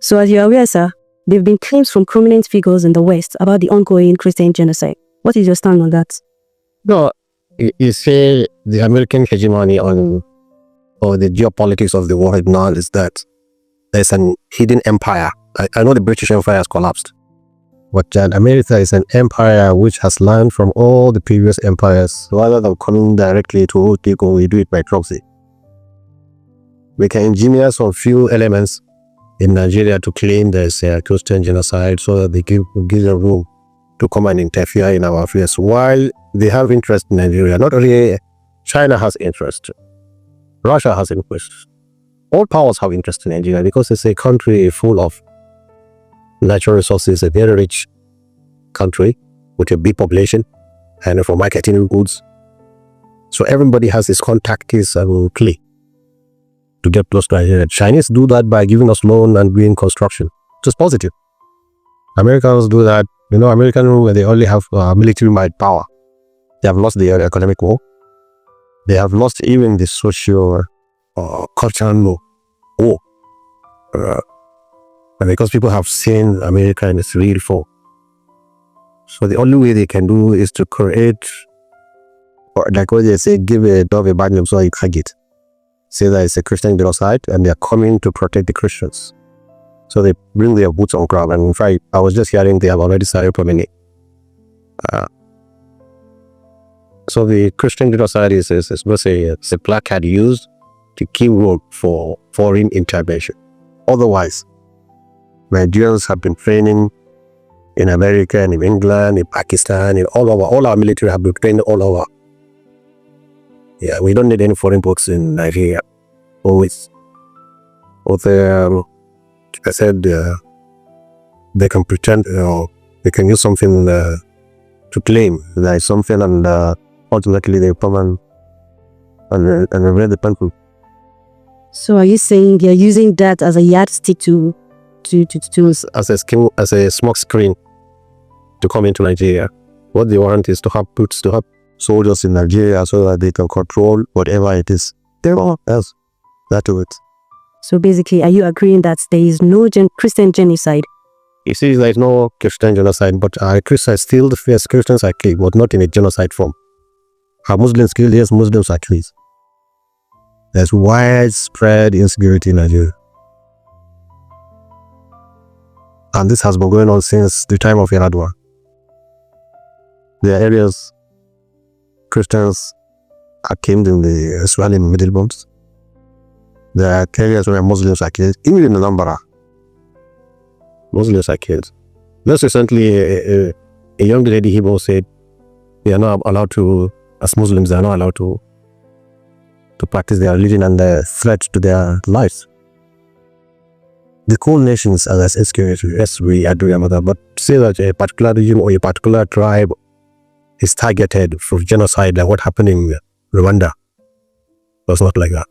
So as you're aware, sir, there have been claims from prominent figures in the West about the ongoing Christian genocide. What is your stand on that? No, you say the American hegemony on, or the geopolitics of the world now is that there's an hidden empire. I know the British Empire has collapsed, but America is an empire which has learned from all the previous empires. Rather than coming directly to Tico, we do it by proxy. We can engineer some few elements in Nigeria to claim there's a Christian genocide so that they give them room to come and interfere in our affairs. While they have interest in Nigeria, not only China has interest, Russia has interest. All powers have interest in Nigeria because it's a country full of natural resources, a very rich country with a big population and for marketing goods. So everybody has his contacts and clay to get close to Nigeria. Chinese do that by giving us loan and doing construction. Just positive. Americans do that. You know, Americans, they only have military might power. They have lost their economic war. They have lost even the social cultural war. And because people have seen America in its real form. So the only way they can do is to create, or like what they say, give a dog a bad name so you can get. Say that it's a Christian genocide and they're coming to protect the Christians. So they bring their boots on ground. And in fact, I was just hearing they have already started coming in. So the Christian genocide is it's a placard used to keep road for foreign intervention. Otherwise, Nigerians have been training in America and in England, in Pakistan, in all over. All our military have been trained all over. Yeah, we don't need any foreign books in Nigeria. Always. I said they can pretend, they can use something to claim that is something, and ultimately they come and read the pencil. So are you saying they're using that as a yardstick to as a smoke screen to come into Nigeria? What they want is to have soldiers in Nigeria so that they can control whatever it is. There are else. That to it. So basically, are you agreeing that there is no Christian genocide? You see, there is no Christian genocide, but Christians still, yes, Christians are killed, but not in a genocide form. Are Muslims killed? Yes, Muslims are killed. There's widespread insecurity in Nigeria. And this has been going on since the time of Yar'Adua. There are areas Christians are killed in the Israeli Middle Belt. There are areas where Muslims are killed, even in Anambra. Muslims are killed. Just recently, a young lady Hebrew said they are not allowed to, as Muslims, they are not allowed to practice their religion, and the threat to their lives. The cool nations are as insecurity. Yes, we agree about that. But say that a particular region or a particular tribe is targeted for genocide, like what happened in Rwanda. It was not like that.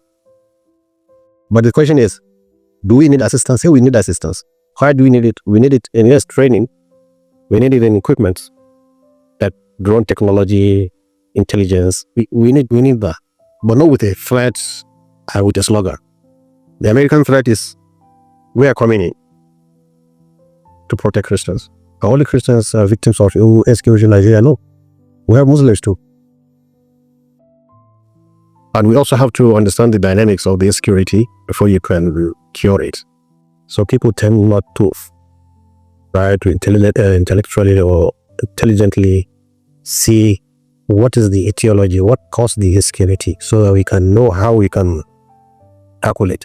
But the question is, do we need assistance? Here we need assistance. Why do we need it? We need it in training. We need it in equipment, that drone technology, intelligence. We need that, but not with a threat and with a slogan. The American threat is, we are coming in to protect Christians. Are only Christians victims of insecurity in Nigeria? No. We have Muslims too. And we also have to understand the dynamics of the insecurity before you can cure it. So people tend not to try to intellectually or intelligently see what is the etiology, what caused the insecurity, so that we can know how we can tackle it.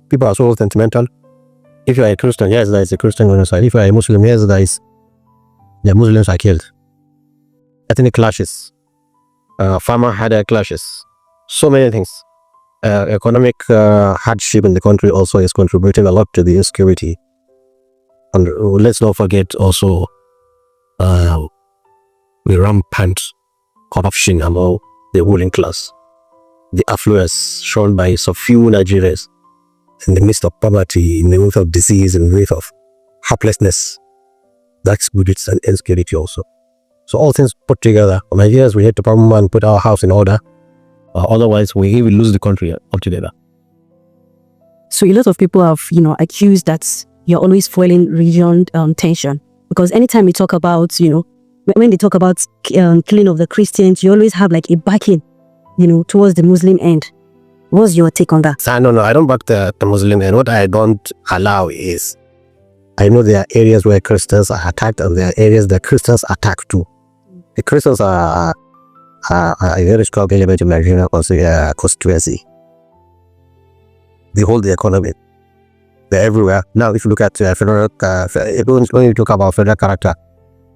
People are so sentimental. If you are a Christian, yes, there is a Christian genocide. If you are a Muslim, yes, the Muslims are killed. Ethnic clashes, farmer had clashes, so many things. Economic hardship in the country also is contributing a lot to the insecurity. And let's not forget also the rampant corruption among the ruling class, the affluence shown by so few Nigerians in the midst of poverty, in the midst of disease, in the midst of helplessness. That's good, it's an insecurity also. So all things put together, Nigerians, we need to come and put our house in order. Otherwise, we will lose the country altogether. So a lot of people have, accused that you're always fueling region tension. Because anytime we talk about, when they talk about killing of the Christians, you always have like a backing, towards the Muslim end. What's your take on that? No, I don't back the Muslim end. What I don't allow is, I know there are areas where Christians are attacked and there are areas that Christians attack too. The Christians are a very strong element in Nigerian constituency. They hold the economy. They're everywhere. Now, if you look at federal, when you talk about federal character,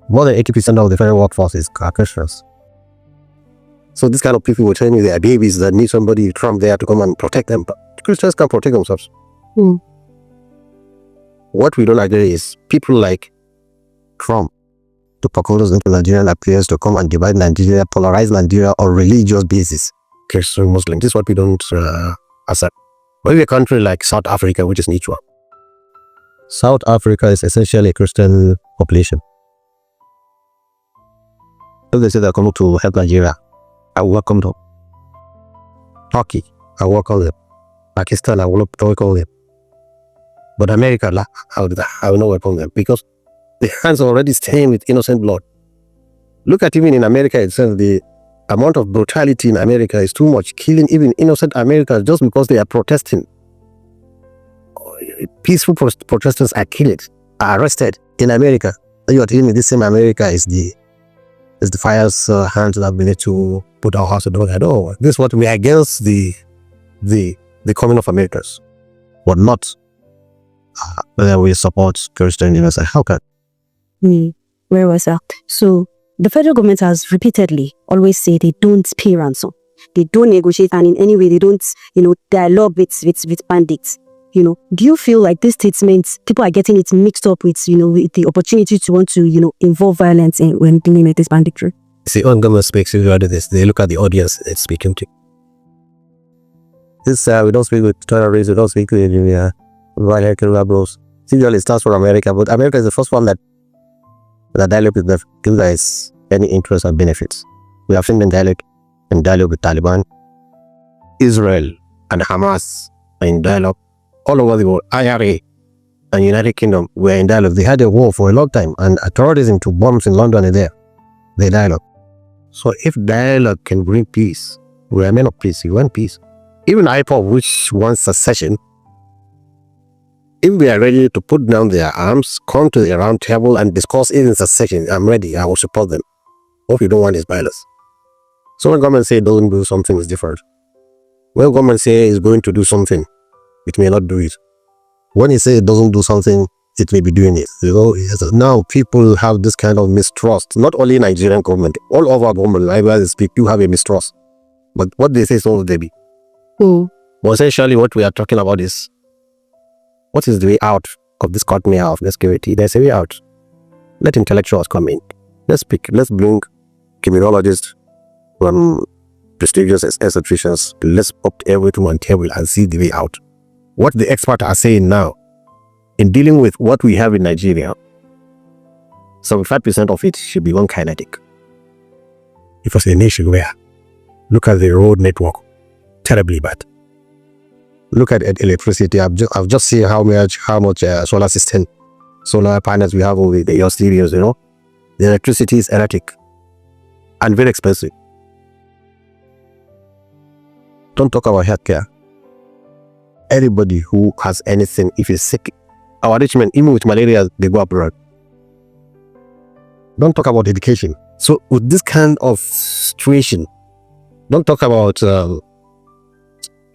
more than 80% of the federal workforce is Christians. So this kind of people will tell you they are babies that need somebody from there to come and protect them. But Christians can protect themselves. What we don't agree is people like Trump to propose into Nigerian affairs to come and divide Nigeria, polarize Nigeria on religious basis. Christian, Muslim. This is what we don't accept. Maybe a country like South Africa, which is neutral. South Africa is essentially a Christian population. If they say they're coming to help Nigeria, I welcome them. Turkey, I welcome them. Pakistan, I welcome them. But America, I will not welcome them because the hands are already stained with innocent blood. Look at even in America itself, the amount of brutality in America is too much, killing even innocent Americans just because they are protesting. Peaceful protesters are killed, are arrested in America. You are telling me this same America is the fire's hands that have been able to put our house in order. No, this is what we are against the coming of Americans, but not whether we support Christian universal. How can? Where was that? So the federal government has repeatedly always said they don't pay ransom, they don't negotiate, and in any way they don't, dialogue with bandits. Do you feel like this statement, people are getting it mixed up with, with the opportunity to want to, involve violence when dealing with this banditry? See, when government speaks regarding this, they look at the audience it's speaking to. This, we don't speak with terrorists, we don't speak with violent rebels. Usually it starts from America, but America is the first one that dialogue with them gives guys any interest and benefits. We have seen them dialogue with Taliban, Israel and Hamas are in dialogue. All over the world, IRA and United Kingdom were in dialogue. They had a war for a long time, and terrorism to bombs in London are there. They dialogue. So if dialogue can bring peace, we are men of peace. We want peace. Even IPOB, which wants secession, if they are ready to put down their arms, come to the round table and discuss even secession, I'm ready. I will support them. What we don't want is violence. So when government say don't do something, is different. When government say is going to do something, it may not do it. When it says it doesn't do something, it may be doing it. Now people have this kind of mistrust. Not only Nigerian government, all over government, wherever they speak, you have a mistrust. But what they say is all they be. But essentially what we are talking about is, what is the way out of this quagmire of insecurity? There's a way out. Let intellectuals come in. Let's speak. Let's bring criminologists, prestigious eccentricians. Let's put everything on table and see the way out. What the experts are saying now, in dealing with what we have in Nigeria, 75% of it should be non-kinetic. It was a nation where, look at the road network, terribly bad. Look at electricity. I've just seen how much solar system, solar panels we have over the studios. The electricity is erratic and very expensive. Don't talk about healthcare. Anybody who has anything, if he's sick, our rich men, even with malaria, they go abroad. Don't talk about education. So with this kind of situation, don't talk about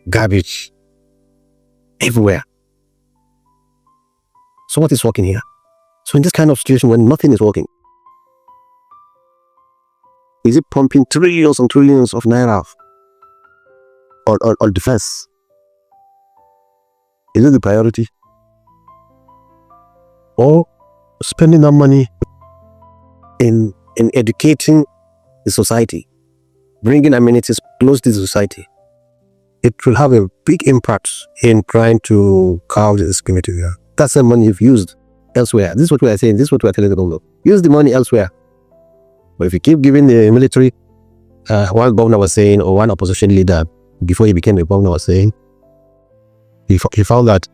garbage everywhere. So what is working here? So in this kind of situation when nothing is working, is it pumping trillions and trillions of naira on defense? Is it the priority? Or spending that money in educating the society, bringing amenities close to the society? It will have a big impact in trying to curb the insecurity. That's the money you've used elsewhere. This is what we are saying. This is what we are telling them. Use the money elsewhere. But if you keep giving the military, one governor was saying, or one opposition leader, before he became a governor was saying, he found that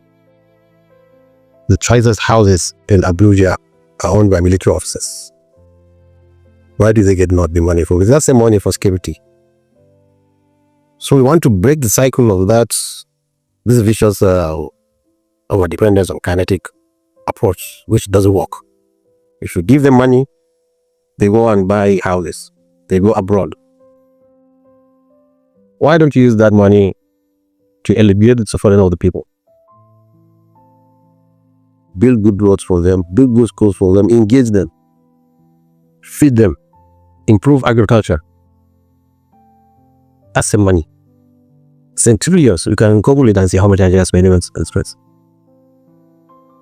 the choicest houses in Abuja are owned by military officers. Why do they get not the money for? That's the money for security. So we want to break the cycle of that, this vicious over dependence on kinetic approach, which doesn't work. If you give them money, they go and buy houses. They go abroad. Why don't you use that money to alleviate the suffering of the people? Build good roads for them, build good schools for them, engage them, feed them, improve agriculture. That's the money. Centurions, you can Google it and see how much Nigeria is spending on stress.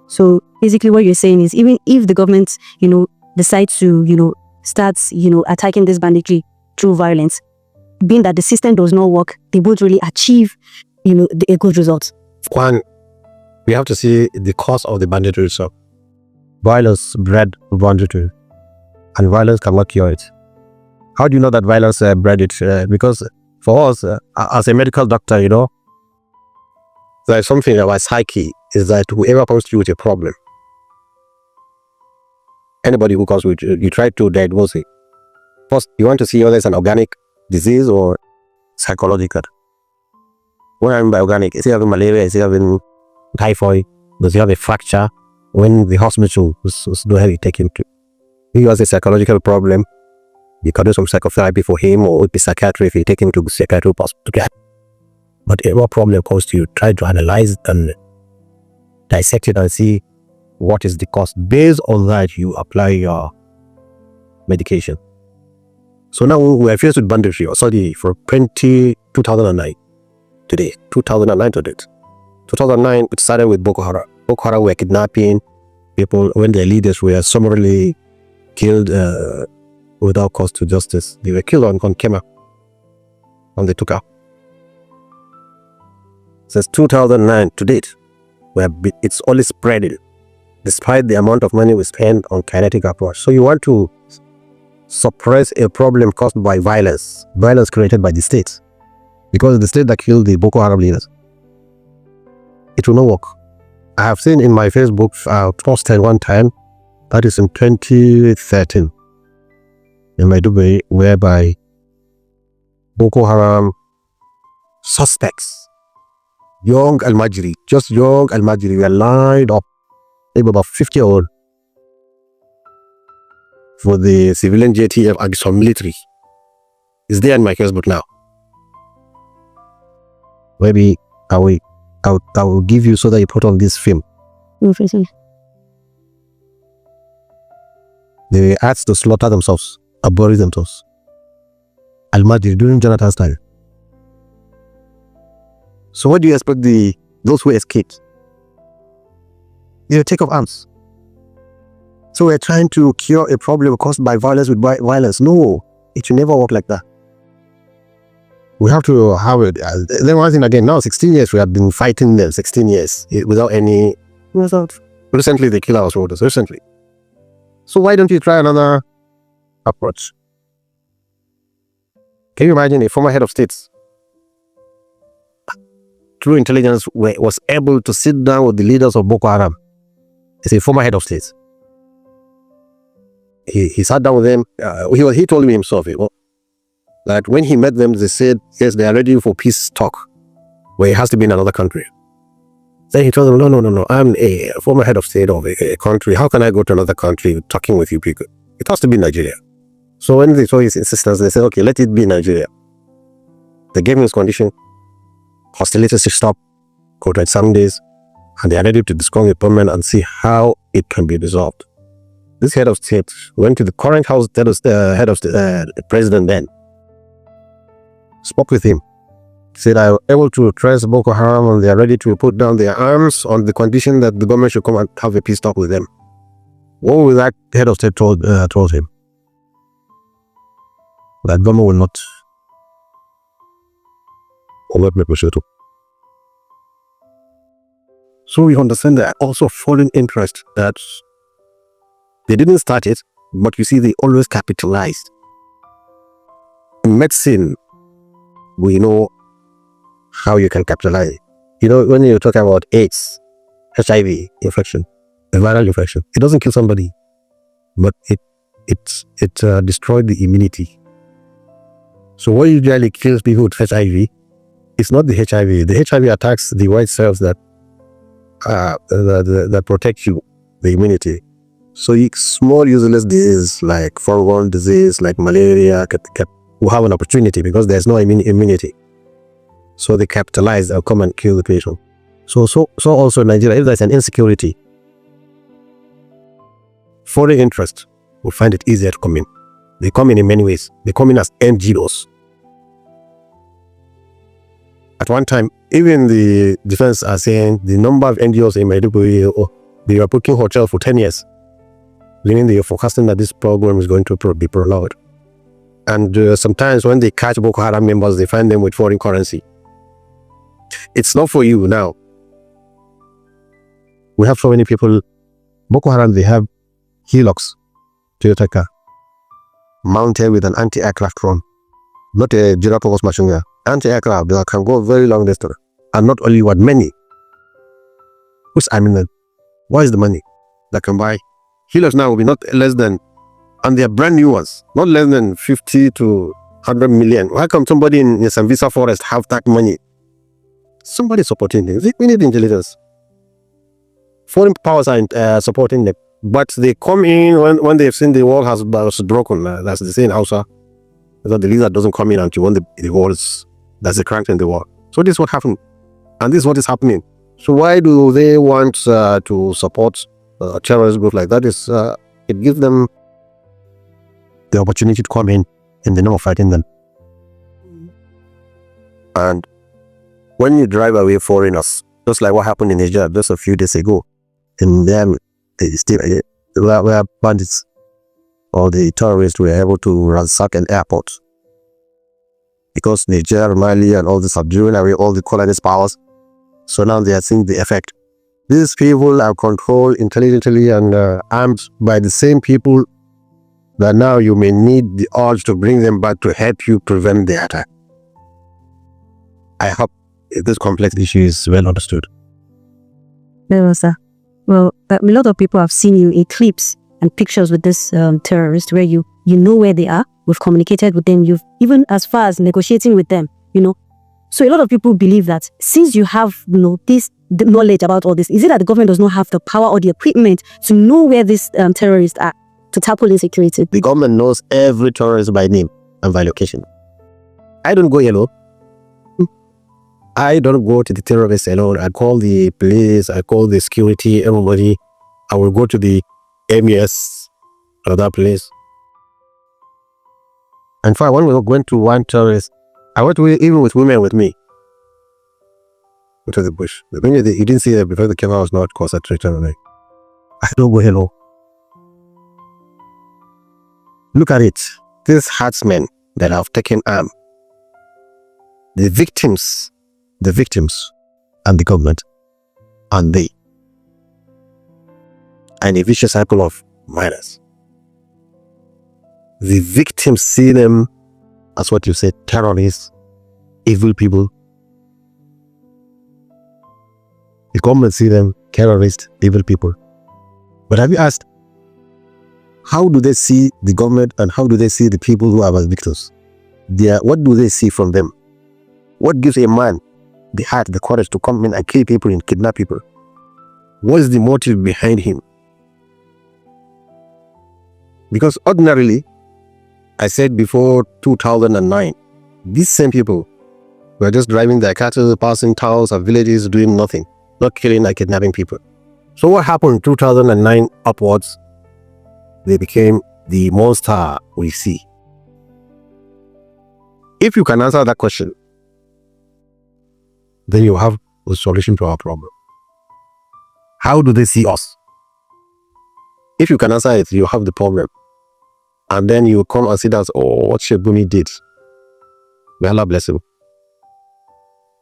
So basically what you're saying is, even if the government, decides to, start, attacking this banditry through violence, being that the system does not work, they won't really achieve, a good result. One, we have to see the cause of the banditry itself. Violence bred banditry, and violence cannot cure it. How do you know that violence bred it? Because for us, as a medical doctor, there's something about psyche, is that whoever comes to you with a problem, anybody who comes with you try to diagnose it. First, you want to see whether it's an organic disease or psychological. What I mean by organic, is he having malaria? Is he having typhoid? Does he have a fracture? When the hospital was no heavy take him to. If he has a psychological problem, you can do some psychotherapy for him, or it would be psychiatry if you take him to psychiatric hospital. But whatever problem comes to you, try to analyze it and dissect it and see what is the cause. Based on that, you apply your medication. So now we are faced with banditry, sorry, for 2009 today. 2009 to date. 2009, it started with Boko Haram. Boko Haram were kidnapping people when their leaders were summarily killed without cause to justice. They were killed on camera, and they took out. Since 2009 to date, it's only spreading, despite the amount of money we spend on kinetic approach. So you want to suppress a problem caused by violence created by the state, because the state that killed the Boko Haram leaders. It will not work. I have seen in my Facebook posted one time, that is in 2013, in Maiduguri, whereby Boko Haram suspects, young Almajiri, were lined up, maybe about 50-year-old, for the civilian JTF and some military. It's there in my Facebook now. Maybe I will give you so that you put on this film. They were asked to slaughter themselves, or bury themselves. Almajiri during Jonathan's time. So what do you expect those who escaped? They will take up arms. So we're trying to cure a problem caused by violence with violence. No, it should never work like that. We have to have it. Then one thing again, now 16 years we have been fighting them, 16 years, without any result. Recently they killed our soldiers, recently. So why don't you try another approach? Can you imagine a former head of states, through intelligence, was able to sit down with the leaders of Boko Haram? He's a former head of state. He sat down with them. He told me himself that when he met them, they said, yes, they are ready for peace talk, where it has to be in another country. Then he told them, no, I'm a former head of state of a country. How can I go to another country talking with you people? It has to be Nigeria. So when they saw his insistence, they said, okay, let it be Nigeria. They gave him his condition. Hostilities to stop, go to 7 days, and they are ready to discuss the permanent and see how it can be resolved. This head of state went to the current head of the president then, spoke with him, said, I am able to trace Boko Haram and they are ready to put down their arms on the condition that the government should come and have a peace talk with them. What will that head of state told him? That government will not make sure to. So we understand that also foreign interest, that they didn't start it, but you see they always capitalized. In medicine, we know how you can capitalize. When you talk about AIDS, HIV infection, a viral infection. It doesn't kill somebody, but it destroyed the immunity. So what usually kills people with HIV, it's not the HIV. The HIV attacks the white cells that protect you, the immunity. So small useless disease like fungal disease, like malaria, will have an opportunity because there's no immunity. So they capitalize or come and kill the patient. So also in Nigeria, if there's an insecurity, foreign interest will find it easier to come in. They come in many ways. They come in as NGOs. At one time, even the defense are saying the number of NGOs in Maiduguri, they are booking hotels for 10 years, meaning they are forecasting that this program is going to be prolonged. And sometimes when they catch Boko Haram members, they find them with foreign currency. It's not for you now. We have so many people. Boko Haram, they have Hilux, Toyota car, mounted with an anti-aircraft drone, not a general purpose machine gun. Anti-aircraft that can go very long distance, and not only what many. What is the money that can buy? Hilux now will be not less than, and they are brand new ones, not less than 50 to 100 million. Why come somebody in Sambisa forest have that money? Somebody supporting them. We need intelligence. Foreign powers are supporting them, but they come in when they've seen the wall has broken. That's the saying Hausa. That the leader doesn't come in until when the wall is, that's the crack in the wall. So this is what happened, and this is what is happening. So why do they want to support a terrorist group like that? Is it gives them the opportunity to come in the name of fighting them. And when you drive away foreigners, just like what happened in Nigeria just a few days ago, in them, where bandits or the terrorists were able to ransack an airport because Niger, Mali, and all this are doing away all the colonist powers. So now they are seeing the effect. These people are controlled intelligently and armed by the same people that now you may need the urge to bring them back to help you prevent the attack. I hope this complex issue is well understood. Well, sir. Well, a lot of people have seen you in clips and pictures with this terrorist where you know where they are. We've communicated with them. You've even as far as negotiating with them, So a lot of people believe that since you have, this the knowledge about all this, is it that the government does not have the power or the equipment to know where these terrorists are to tackle insecurity? The government knows every terrorist by name and by location. I don't go yellow. I don't go to the terrorists alone. I call the police, I call the security, everybody. I will go to the MES or that place. In fact, when we went to one terrorist, I went even with women with me. Into the bush. You didn't see it because the camera was not concentrated on it. I don't go hello. Look at it. These herdsmen that have taken arm. The victims and the government and they. And a vicious cycle of minors. The victims see them as what you said, terrorists, evil people. The government see them, terrorists, evil people. But have you asked, how do they see the government and how do they see the people who are as victims? What do they see from them? What gives a man the heart, the courage to come in and kill people and kidnap people? What is the motive behind him? Because ordinarily, I said before 2009, these same people were just driving their cattle, passing towns and villages, doing nothing, not killing and kidnapping people. So what happened in 2009 upwards? They became the monster we see. If you can answer that question, then you have a solution to our problem. How do they see us? If you can answer it, you have the problem. And then you come and see that, what Sheikh Gumi did. May Allah bless him.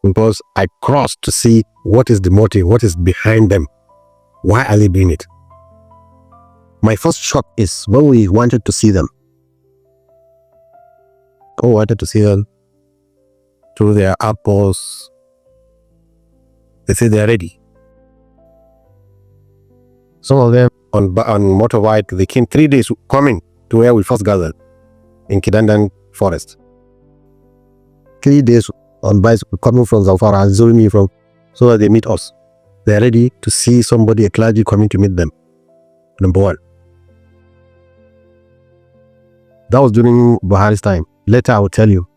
Because I crossed to see what is the motive, what is behind them. Why are they doing it? My first shock is when we wanted to see them. Wanted to see them through their outposts. They say they are ready. Some of them on motorbike, they came 3 days coming to where we first gathered in Kidandan forest. 3 days on bicycle coming from Zamfara, Zulmi from, so that they meet us. They're ready to see somebody, a clergy, coming to meet them. Number one. That was during Buhari's time. Later, I will tell you.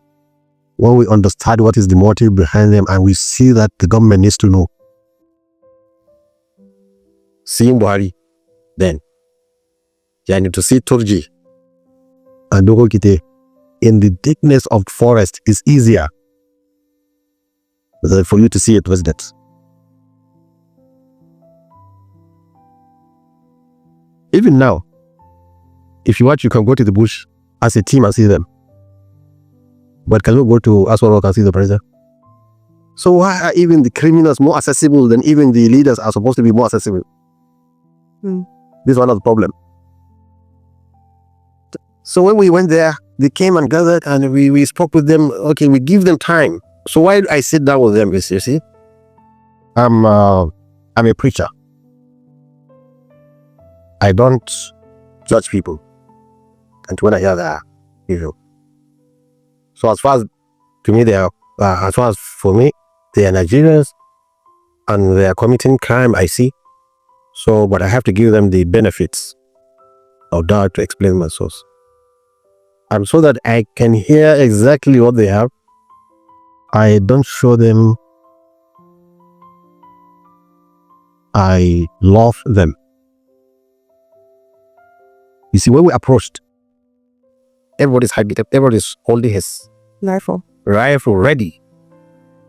When we understand what is the motive behind them and we see that the government needs to know. Seeing Buhari, then, you need to see Turji and Dokokite in the thickness of the forest is easier than for you to see a president. Even now, if you want, you can go to the bush as a team and see them. But can you go to Aswaro and see the president? So why are even the criminals more accessible than even the leaders are supposed to be more accessible? This is one of the problem. So when we went there, they came and gathered and we spoke with them. Okay, we give them time. So why I sit down with them, you see? I'm a preacher. I don't judge people. And when I hear that, so as far as to me, as far as for me, they are Nigerians and they are committing crime, I see. So, but I have to give them the benefits of that to explain my source. And so that I can hear exactly what they have, I don't show them I love them. You see, when we approached, everybody's hiding, everybody's holding his rifle ready.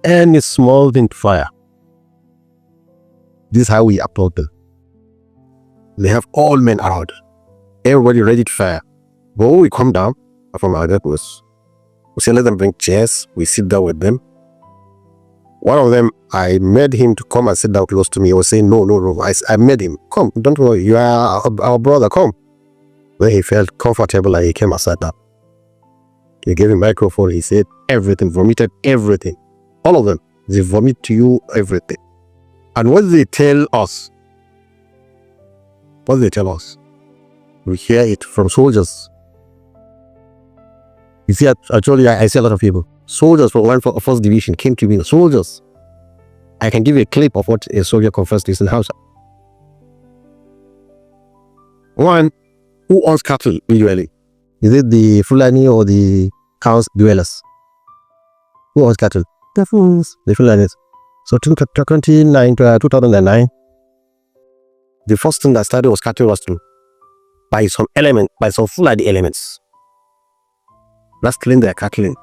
Any small thing to fire. This is how we approach them. They have all men around. Everybody ready to fire. But when we come down from our depots, we say let them bring chairs. We sit down with them. One of them, I made him to come and sit down close to me. He was saying, no. I made him, come, don't worry, you are our brother, come. When he felt comfortable and he came and sat down. He gave him a microphone, he said everything, vomited everything. All of them, they vomit to you everything. And what they tell us, we hear it from soldiers. You see, I told you, I see a lot of people. Soldiers from 1st Division came to me, soldiers. I can give you a clip of what a soldier confessed to in Hausa. One, who owns cattle usually? Is it the Fulani or the house dwellers? Who owns cattle? The Fulanis. So 2009, the first thing that started was cattle rustling by some Fulani elements. Rustling their cattle.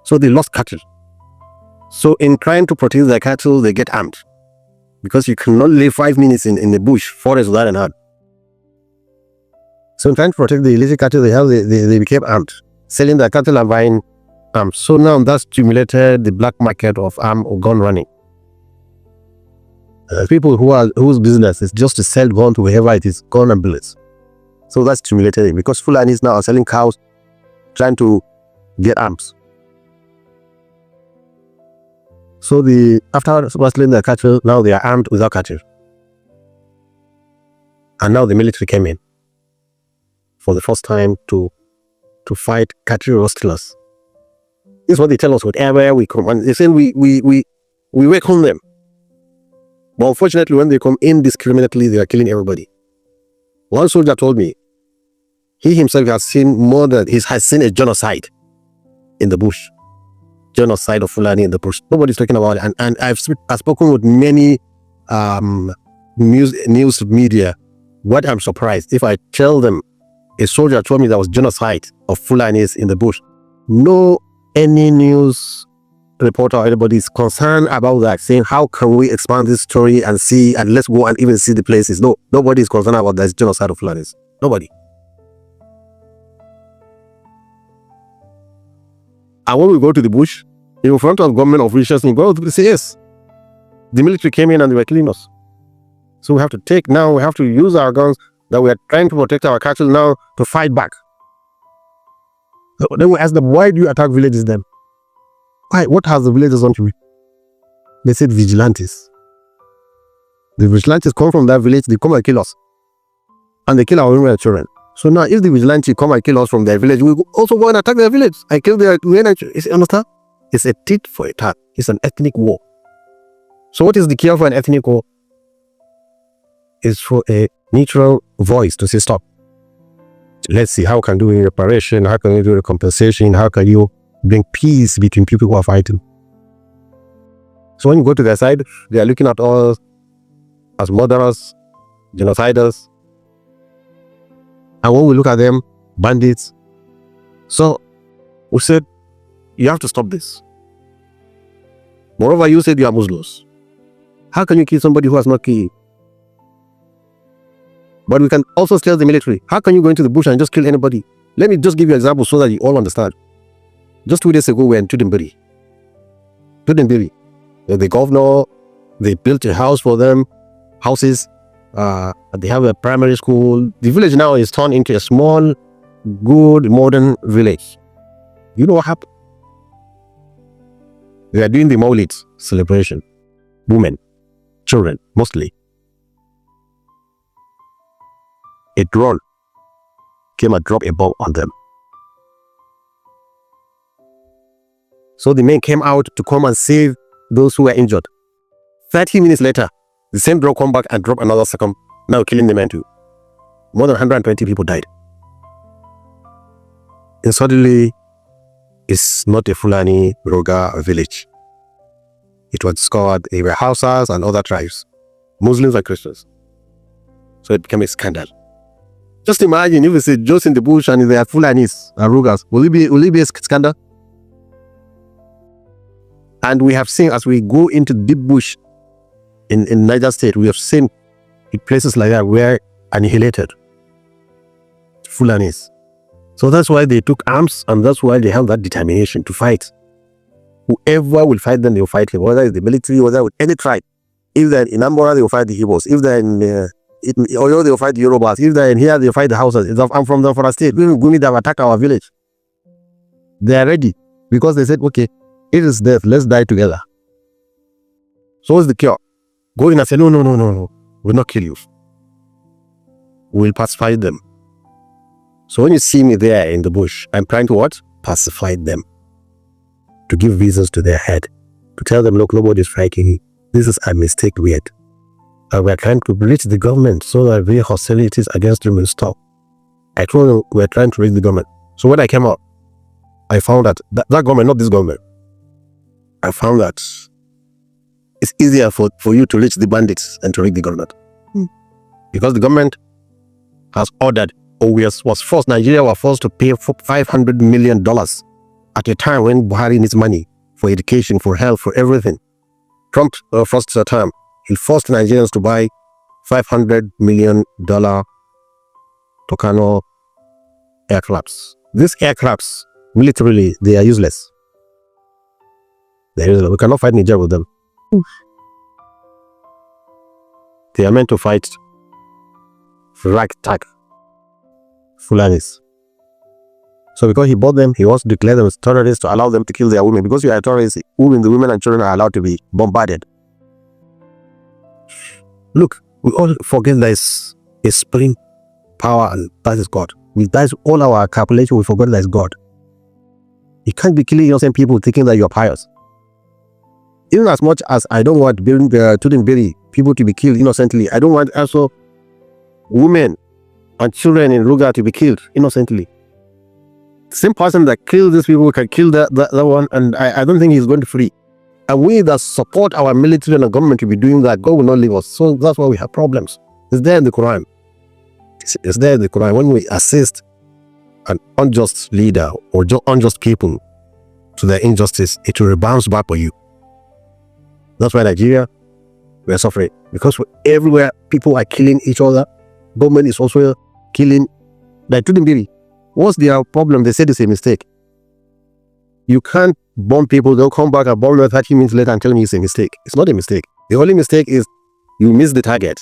So they lost cattle. So in trying to protect their cattle, they get armed. Because you cannot live 5 minutes in the bush, forest without an arm. So in trying to protect the illicit cattle they have, they became armed. Selling their cattle and buying arms. So now that stimulated the black market of arm or gun running. People whose business is just to sell gun to whoever it is, gun and bullets. So that stimulated it. Because Fulanis now are selling cows, trying to get arms. So after rustling their cattle, now they are armed without cattle. And now the military came in for the first time to fight cattle rustlers. This is what they tell us whenever we come. And they say we welcome them. But unfortunately, when they come indiscriminately, they are killing everybody. One soldier told me, he himself has seen has seen a genocide in the bush. Genocide of Fulani in the bush. Nobody's talking about it. And I've spoken with many news media. What I'm surprised, if I tell them a soldier told me there was genocide of Fulanis in the bush, no any news reporter or anybody is concerned about that, saying how can we expand this story and see, and let's go and even see the places. No, nobody is concerned about this genocide of Fulanis. Nobody. And when we go to the bush, in front of government officials, we go to say, yes, the military came in and they were killing us. So we have to use our guns that we are trying to protect our cattle now to fight back. So then we ask them, why do you attack villages then? Why? What has the villagers done to you? They said vigilantes. The vigilantes come from that village, they come and kill us. And they kill our women and children. So now, if the vigilantes come and kill us from their village, we also go and attack their village and kill their women and children. You understand? It's a tit for a tat. It's an ethnic war. So what is the cure for an ethnic war? It's for a neutral voice to say, stop. Let's see, how can we do reparation? How can we do compensation? How can you bring peace between people who are fighting? So when you go to their side, they are looking at us as murderers, genociders. And when we look at them, bandits. So we said, you have to stop this. Moreover, you said you are Muslims. How can you kill somebody who has not killed you? But we can also tell the military, how can you go into the bush and just kill anybody? Let me just give you an example so that you all understand. Just 2 days ago, we were in Tudunbiri. The governor, they built a house for them, houses. They have a primary school. The village now is turned into a small, good, modern village. You know what happened? They are doing the Maulid celebration. Women, children, mostly. A drone came and dropped a bomb on them. So the men came out to come and save those who were injured. 30 minutes later, the same drone come back and drop another second, now killing the men too. More than 120 people died. And suddenly, it's not a Fulani Roga village. It was discovered they were Hausas and other tribes, Muslims and Christians. So it became a scandal. Just imagine if it's just in the bush and they are Fulanis and Rogas. Will it be a scandal? And we have seen, as we go into deep bush in Niger State, we have seen in places like that where annihilated Fulanis. So that's why they took arms, and that's why they have that determination to fight. Whoever will fight them, they will fight him, whether it's the military, whether with any tribe. If they're in Ambora, they will fight the Igbos. If they're in Oyo, they will fight the Yorubas. If they're in here, they will fight the Hausas. I'm from the State. Gumi, they have attacked our village. They are ready because they said, okay, it is death. Let's die together. So what's the cure? Go in and say, no. We'll not kill you. We'll pacify them. So when you see me there in the bush, I'm trying to what? Pacify them. To give reasons to their head. To tell them, look, nobody's striking you. This is a mistake we had. And we're trying to reach the government so that the hostilities against them will stop. I told them we're trying to reach the government. So when I came out, I found that government, not this government, I found that it's easier for you to reach the bandits than to reach the government. Because the government has ordered, Nigeria was forced to pay $500 million at a time when Buhari needs money for education, for health, for everything. Trump, first term, he forced Nigerians to buy $500 million Tucano aircrafts. These aircrafts, militarily, they are useless. We cannot fight Niger with them. They are meant to fight ragtag Fulanis. So because he bought them, he wants to declare them as terrorists to allow them to kill their women. Because you are terrorists, the women and children are allowed to be bombarded. Look, we all forget there is a supreme power, and that is God. That is all our calculation. We forget that is God. You can't be killing innocent people thinking that you are pious. Even as much as I don't want Tudunbiri people to be killed innocently, I don't want also women and children in Ruga to be killed innocently. The same person that killed these people can kill that one, and I don't think he's going to free. And we that support our military and the government to be doing that, God will not leave us. So that's why we have problems. It's there in the Quran. It's there in the Quran. When we assist an unjust leader or unjust people to their injustice, it will bounce back for you. That's why Nigeria, we are suffering. Because everywhere people are killing each other, government is also killing. Like Tudunbiri, what's their problem? They said it's a mistake. You can't bomb people, they'll come back and bomb them 30 minutes later and tell me it's a mistake. It's not a mistake. The only mistake is you miss the target.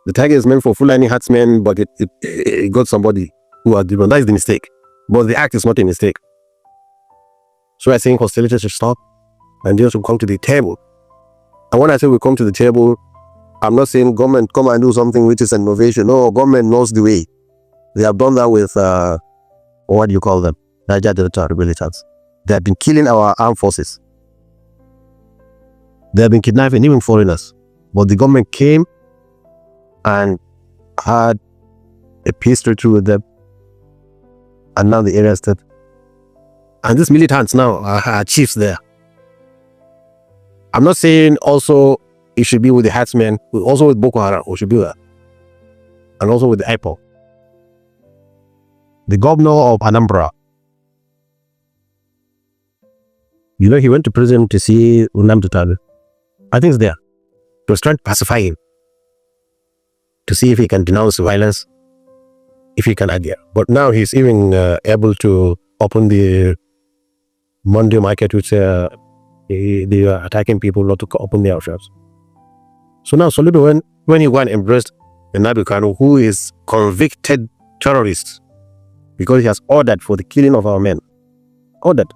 The target is meant for Fulani herdsmen, but it got somebody who are different. That is the mistake. But the act is not a mistake. So I think hostility should stop and just come to the table. And when I say we come to the table, I'm not saying government come and do something which is innovation. No, government knows the way. They have done that with, what do you call them? Niger Delta militants. They have been killing our armed forces. They have been kidnapping even foreigners. But the government came and had a peace treaty with them. And now the area is dead. And these militants now are chiefs there. I'm not saying also it should be with the herdsmen, also with Boko Haram, or should be there. And also with the IPOB. The governor of Anambra, you know, he went to prison to see Nnamdi Kanu. I think it's there. He was trying to pacify him, to see if he can denounce violence, if he can adhere. But now he's even able to open the Monday market, which they are attacking people not to open their shops. So now Soludo, when he went and embraced Nnamdi Kanu, who is convicted terrorist, because he has ordered for the killing of our men. Ordered.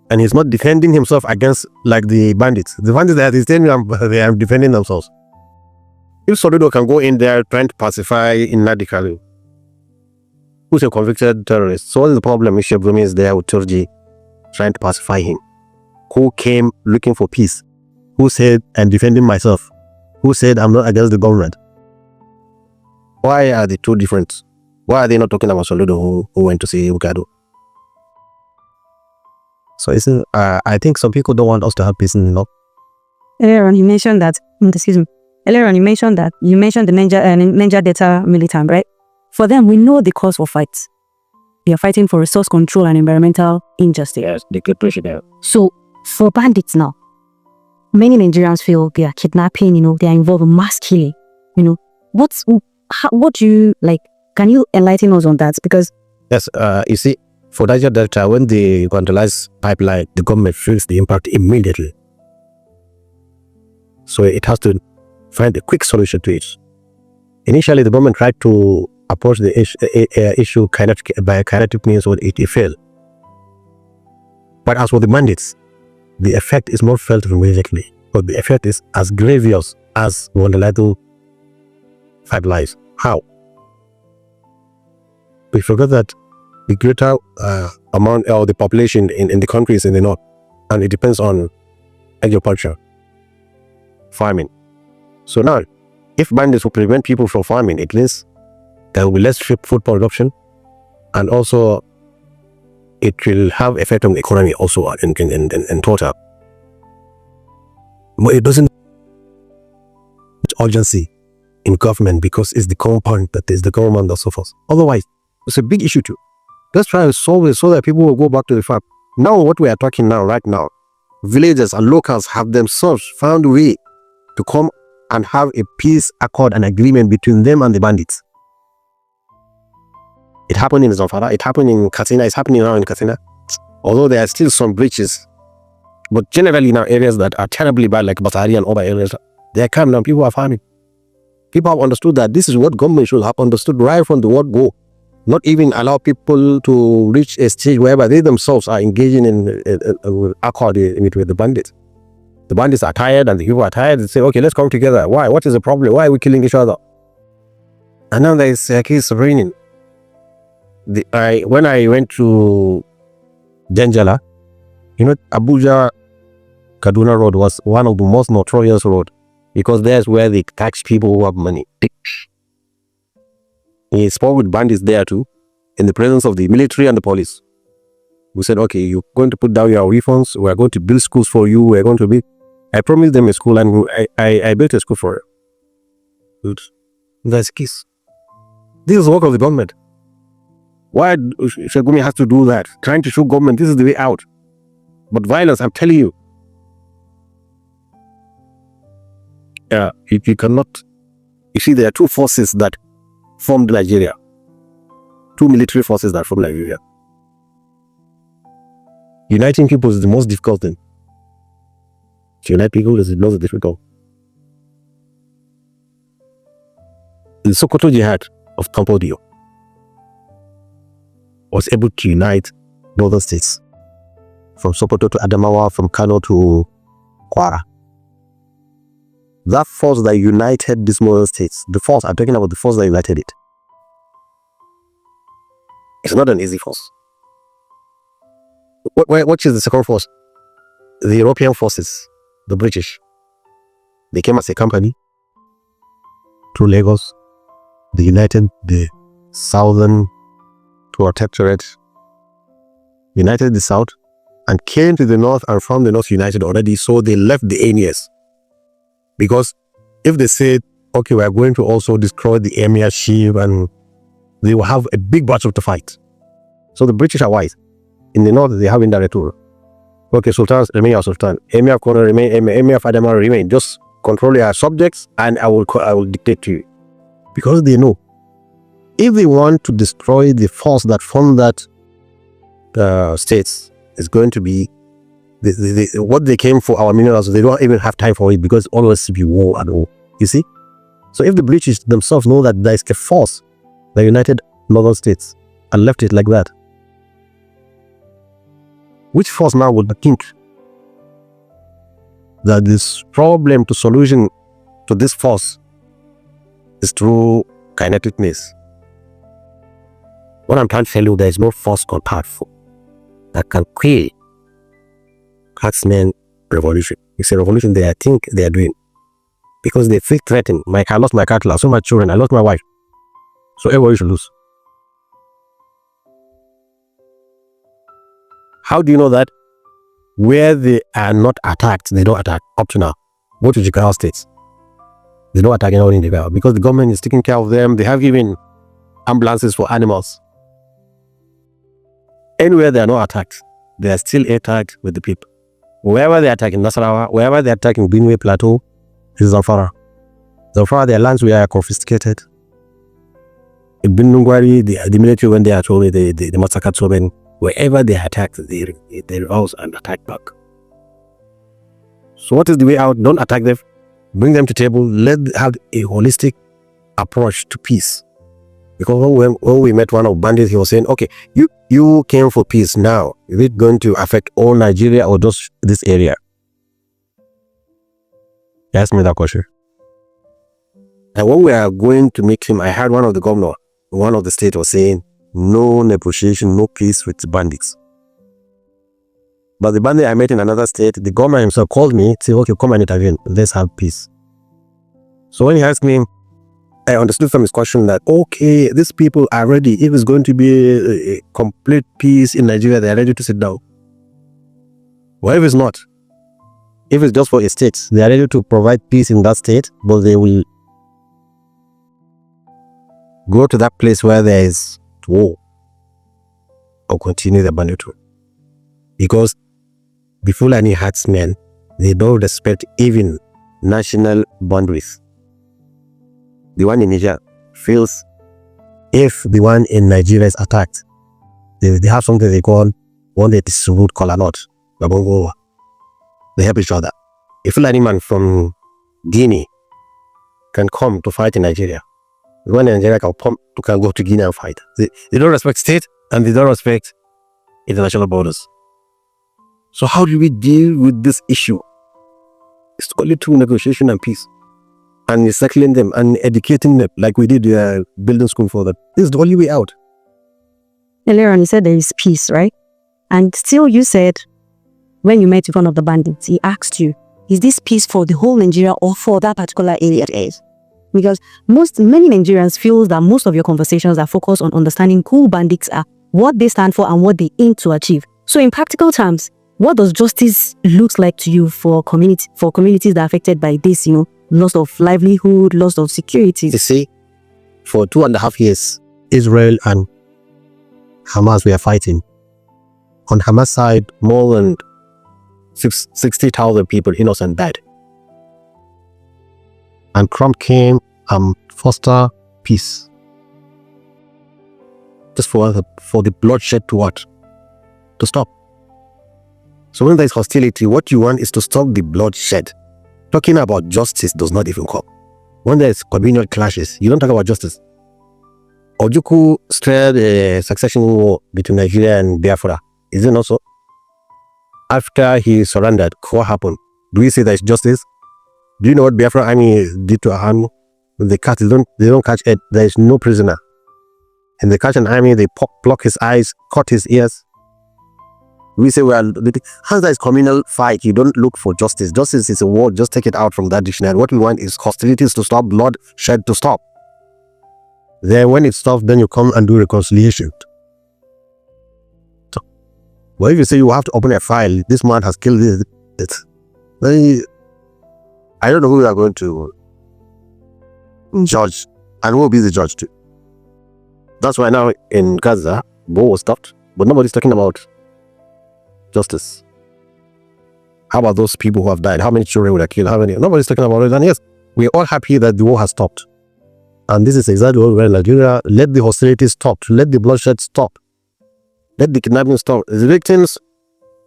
And he's not defending himself against like the bandits. The bandits that he's telling them, they are defending themselves. If Soludo can go in there trying to pacify Nnamdi Kanu, who's a convicted terrorist, so what is the problem? Sheikh Gumi is there with Turji trying to pacify him. Who came looking for peace? Who said, I'm defending myself? Who said, I'm not against the government? Why are the two different? Why are they not talking about Soludo who went to see Ugado? So I think some people don't want us to have peace in the north. Earlier on, you mentioned that, Earlier on, you mentioned the Niger Delta militant, right? For them, we know the cause for fights. They are fighting for resource control and environmental injustice. Yes, dictatorship. So, for bandits now, many Nigerians feel they are kidnapping, they are involved in mass killing. What do you, can you enlighten us on that? Because... Yes, you see, for Niger Delta, when they vandalize pipeline, the government feels the impact immediately. So it has to find a quick solution to it. Initially, the government tried to approach the issue by kinetic means, or it failed. But as for the bandits, the effect is not felt immediately, but the effect is as grievous as vandalizing pipelines. How? We forgot that the greater amount of the population in the countries in the north, and it depends on agriculture, farming. So now, if bandits will prevent people from farming, it means there will be less food production, and also it will have effect on the economy also in total. But it doesn't urgency in government because it's the compound that is the government that suffers. Otherwise, it's a big issue too. Let's try to solve it so that people will go back to the farm. Now what we are talking now, right now, villagers and locals have themselves found a way to come and have a peace accord and agreement between them and the bandits. It happened in Zamfara, it happened in Katsina, it's happening now in Katsina. Although there are still some breaches, but generally now areas that are terribly bad, like Batari and other areas, they are calm now, people are farming. People have understood that this is what government should have understood right from the word go. Not even allow people to reach a stage whereby they themselves are engaging in accord with the bandits. The bandits are tired and the people are tired. They say, okay, let's come together. Why? What is the problem? Why are we killing each other? And now there is a case of raining. When I went to Janjala, Abuja Kaduna Road was one of the most notorious roads because there's where they catch people who have money. He spoke with bandits there too, in the presence of the military and the police. We said, okay, you're going to put down your refunds. We're going to build schools for you. We're going to build. I promised them a school, and I built a school for them. Good. That's a kiss. This is the work of the government. Why Sheikh Gumi has to do that? Trying to show government this is the way out. But violence, I'm telling you. Yeah, you cannot. You see, there are two forces that formed Nigeria. Two military forces that formed Nigeria. Uniting people is the most difficult thing. To unite people is the most difficult. The Sokoto Jihad of Cambodia was able to unite northern states from Sokoto to Adamawa, from Kano to Kwara. that force that united these modern states, the force, I'm talking about the force that united it, it's not an easy force. What is the second force? The European forces, the British. They came as a company through Lagos. They united the southern protectorate, united the south, and came to the north and found the north united already. So they left the emirs. Because if they said, okay, we are going to also destroy the emirship, and they will have a big battle to fight. So the British are wise. In the north, they have indirect rule. Okay, sultans remain your sultan. Emir of Kona remain, emir of Adama remain. Just control your subjects, and I will dictate to you. Because they know, if they want to destroy the force that formed that states, is going to be what they came for, our minerals. They don't even have time for it, because always be war and all. You see? So if the British themselves know that there is a force that united northern states and left it like that, which force now would think that this problem to solution to this force is through kineticness? What I'm trying to tell you, there is no force or powerful that can kill Herdsmen revolution. It's a revolution I think they are doing, because they feel threatened. I lost my cattle, I lost my children, I lost my wife. So everybody should lose. How do you know that? Where they are not attacked, they don't attack up to now. Go to Jigawa states. They don't attack anyone in Jigawa because the government is taking care of them. They have even ambulances for animals. Anywhere they are not attacked, they are still attacked with the people. Wherever they attack in Nasarawa, wherever they attack in Benue Plateau, is Zamfara. Zamfara, their lands were confiscated. In Bindungwari, the military, when they are told, they massacred so many. Wherever they attacked, they rouse and attack back. So what is the way out? Don't attack them. Bring them to table. Let them have a holistic approach to peace. Because when we met one of bandits, he was saying, okay, you came for peace now. Is it going to affect all Nigeria or just this area? He asked me that question. And when we are going to meet him, I heard one of the governor, one of the state was saying, no negotiation, no peace with the bandits. But the bandit I met in another state, the governor himself called me, said, okay, come and intervene. Let's have peace. So when he asked me, I understood from his question that, okay, these people are ready. If it's going to be a complete peace in Nigeria, they are ready to sit down. Well, if it's not, if it's just for a state, they are ready to provide peace in that state, but they will go to that place where there is war or continue the banditry. Because the Fulani herdsmen, they don't respect even national boundaries. The one in Niger feels if the one in Nigeria is attacked, they have something they call, when they distribute kola nut. They help each other. A Fulani man from Guinea can come to fight in Nigeria. The one in Nigeria can go to Guinea and fight. They don't respect state and they don't respect international borders. So how do we deal with this issue? It's only through negotiation and peace. And recycling them and educating them like we did building school for them. This is the only way out. Earlier on, you said there is peace, right? And still you said, when you met with one of the bandits, he asked you, is this peace for the whole Nigeria or for that particular area? Because many Nigerians feel that most of your conversations are focused on understanding who bandits are, what they stand for, and what they aim to achieve. So in practical terms, what does justice look like to you for communities that are affected by this, loss of livelihood, loss of security? You see, for 2.5 years, Israel and Hamas were fighting. On Hamas side, more than 60,000 people, innocent, died. And Trump came and foster peace. Just for the bloodshed to what? To stop. So when there is hostility, what you want is to stop the bloodshed. Talking about justice does not even come. When there is communal clashes, you don't talk about justice. Ojukwu stirred a succession war between Nigeria and Biafra. Is it not so? After he surrendered, what happened? Do we say there is justice? Do you know what Biafra army did to our army? They don't catch it. There is no prisoner. And they catch an army, they block his eyes, cut his ears. We say how's that is communal fight? You don't look for justice. Justice is a word, just take it out from that dictionary. What we want is hostilities to stop, bloodshed to stop. Then when it stops, then you come and do reconciliation. So, but if you say you have to open a file, this man has killed this, then I don't know who we are going to judge and who will be the judge too. That's why now in Gaza, war was stopped, but nobody's talking about justice. How about those people who have died? How many children would have killed? How many? Nobody's talking about it. And yes, we're all happy that the war has stopped. And this is exactly what we're in Nigeria. Let the hostilities stop. Let the bloodshed stop. Let the kidnapping stop. The victims,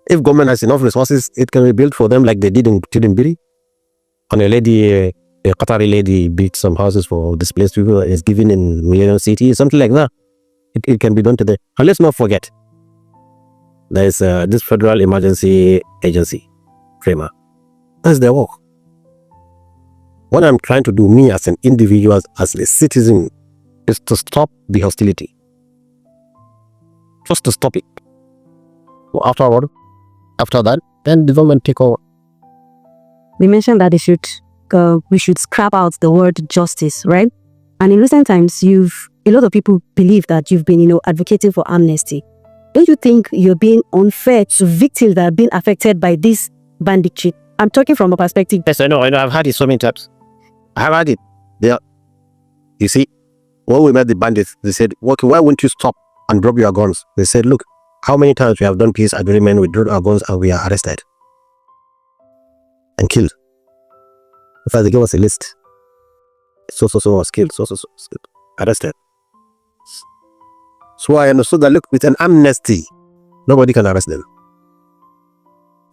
if government has enough resources, it can rebuild for them like they did in Tidinbiri. And a Qatari lady built some houses for displaced people. Is given in Millennium City, something like that. It can be done today. And let's not forget, there is this Federal Emergency Agency framework. That's their work. What I'm trying to do, me as an individual, as a citizen, is to stop the hostility. Just to stop it. So after that, then the government take over. We mentioned that we should scrap out the word justice, right? And in recent times, a lot of people believe that you've been, advocating for amnesty. Don't you think you're being unfair to victims that have been affected by this banditry? I'm talking from a perspective. Yes, I know. I've had it so many times. I have had it. You see, when we met the bandits, they said, okay, why won't you stop and drop your guns? They said, look, how many times we have done peace agreement, we dropped our guns and we are arrested and killed. In fact, they gave us a list. So was killed, so was killed, arrested. So I understood that, look, with an amnesty, nobody can arrest them.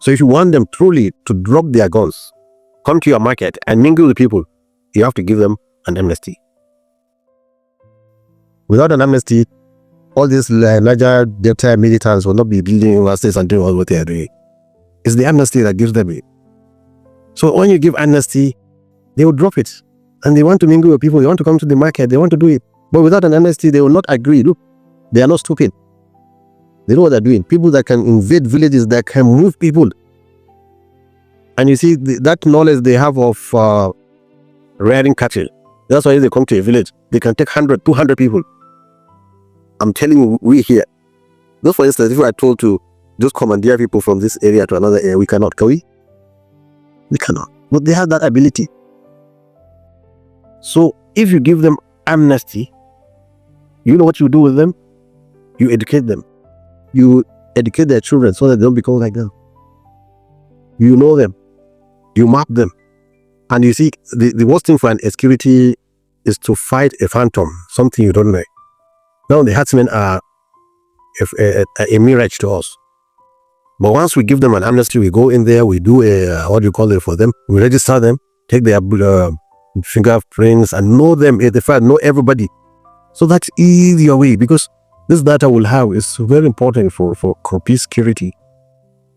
So if you want them truly to drop their guns, come to your market and mingle with people, you have to give them an amnesty. Without an amnesty, all these larger Delta militants will not be building universities and doing all what they are doing. It's the amnesty that gives them it. So when you give amnesty, they will drop it. And they want to mingle with people, they want to come to the market, they want to do it. But without an amnesty, they will not agree. Look, they are not stupid. They know what they're doing. People that can invade villages, that can move people. And you see, that knowledge they have of rearing cattle. That's why they come to a village. They can take 100, 200 people. I'm telling you, we here. Just for instance, if we are told to just commandeer people from this area to another area, we cannot, can we? We cannot. But they have that ability. So if you give them amnesty, you know what you do with them? You educate them. You educate their children so that they don't become like them. You know them. You map them. And you see, the worst thing for an insecurity is to fight a phantom, something you don't know. Now the herdsmen are a mirage to us. But once we give them an amnesty, we go in there, we do for them, we register them, take their fingerprints and know them, know everybody. So that's easier way, because this data we'll have is very important for peace security.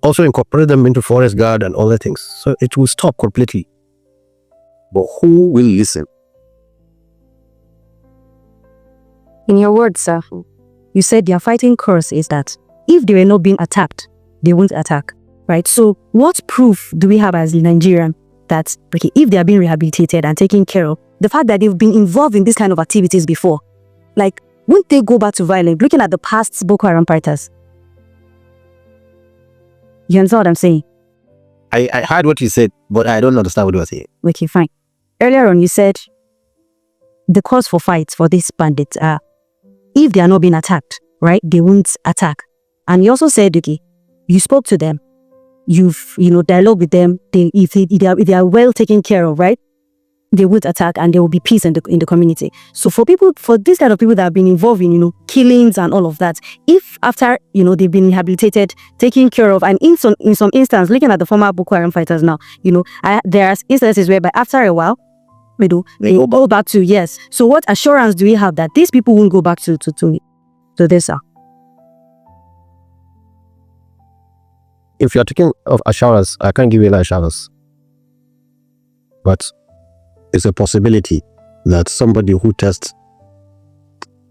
Also incorporate them into forest guard and other things. So it will stop completely. But who will listen? In your words, sir, you said their fighting course is that if they were not being attacked, they won't attack, right? So what proof do we have as Nigerian that, okay, if they are being rehabilitated and taken care of, the fact that they've been involved in this kind of activities before, like, won't they go back to violence? Looking at the past Boko Haram fighters. You understand what I'm saying? I heard what you said, but I don't understand what you were saying. Okay, fine. Earlier on, you said the cause for fights for these bandits are if they are not being attacked, right? They won't attack. And you also said, okay, you spoke to them, you've dialogue with them. If they are well taken care of, right? They won't attack, and there will be peace in the community. So for this kind of people that have been involved in killings and all of that, if after they've been rehabilitated, taken care of, and in some instance, looking at the former Boko Haram fighters now, there are instances whereby after a while, they go back to yes. So what assurance do we have that these people won't go back to this? If you're talking of assurance, I can't give you any assurance. but it's a possibility that somebody who tests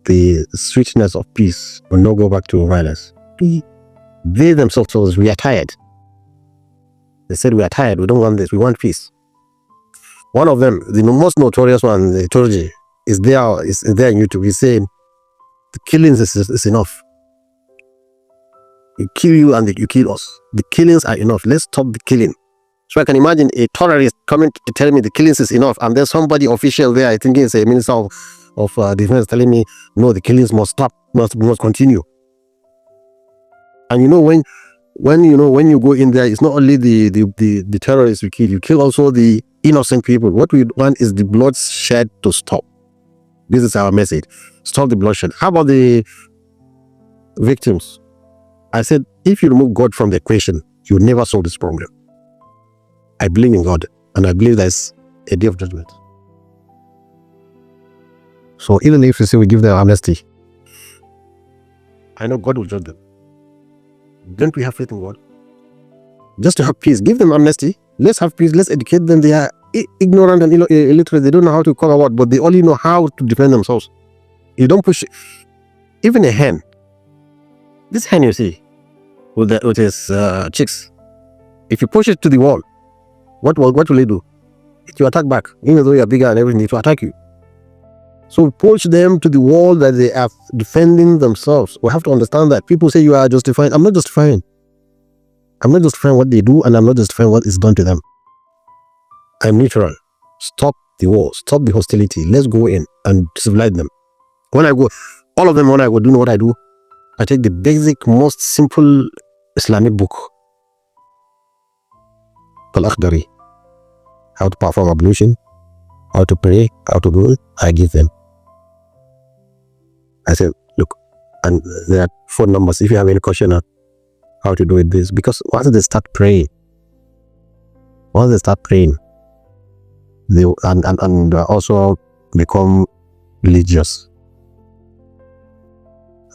the sweetness of peace will not go back to violence. They themselves told us, we are tired. They said, we are tired, we don't want this, we want peace. One of them, the most notorious one, the Outrage, is there on YouTube. He's saying, the killings is enough. We kill you and you kill us. The killings are enough. Let's stop the killing. So I can imagine a terrorist coming to tell me the killings is enough, and there's somebody official there, I think it's a minister of defense, telling me, no, the killings must stop, must continue. And when you go in there, it's not only the terrorists you kill also the innocent people. What we want is the bloodshed to stop. This is our message. Stop the bloodshed. How about the victims? I said, if you remove God from the equation, you will never solve this problem. I believe in God, and I believe there's a day of judgment. So even if we say we give them amnesty, I know God will judge them. Don't we have faith in God? Just to have peace, give them amnesty. Let's have peace. Let's educate them. They are ignorant and illiterate. They don't know how to call out, but they only know how to defend themselves. You don't push. Even a hen. This hen you see with his chicks. If you push it to the wall, what will it do? It will attack back. Even though you are bigger and everything, it will attack you. So push them to the wall that they are defending themselves. We have to understand that. People say you are justifying. I'm not justifying. I'm not justifying what they do, and I'm not justifying what is done to them. I'm neutral. Stop the war. Stop the hostility. Let's go in and civilize them. When I go, all of them, when I go, do you know what I do? I take the basic, most simple Islamic book called Akhdari. How to perform ablution, how to pray, how to do it, I give them. I said, look, and there are phone numbers if you have any question on how to do it this. Because once they start praying, they and also become religious.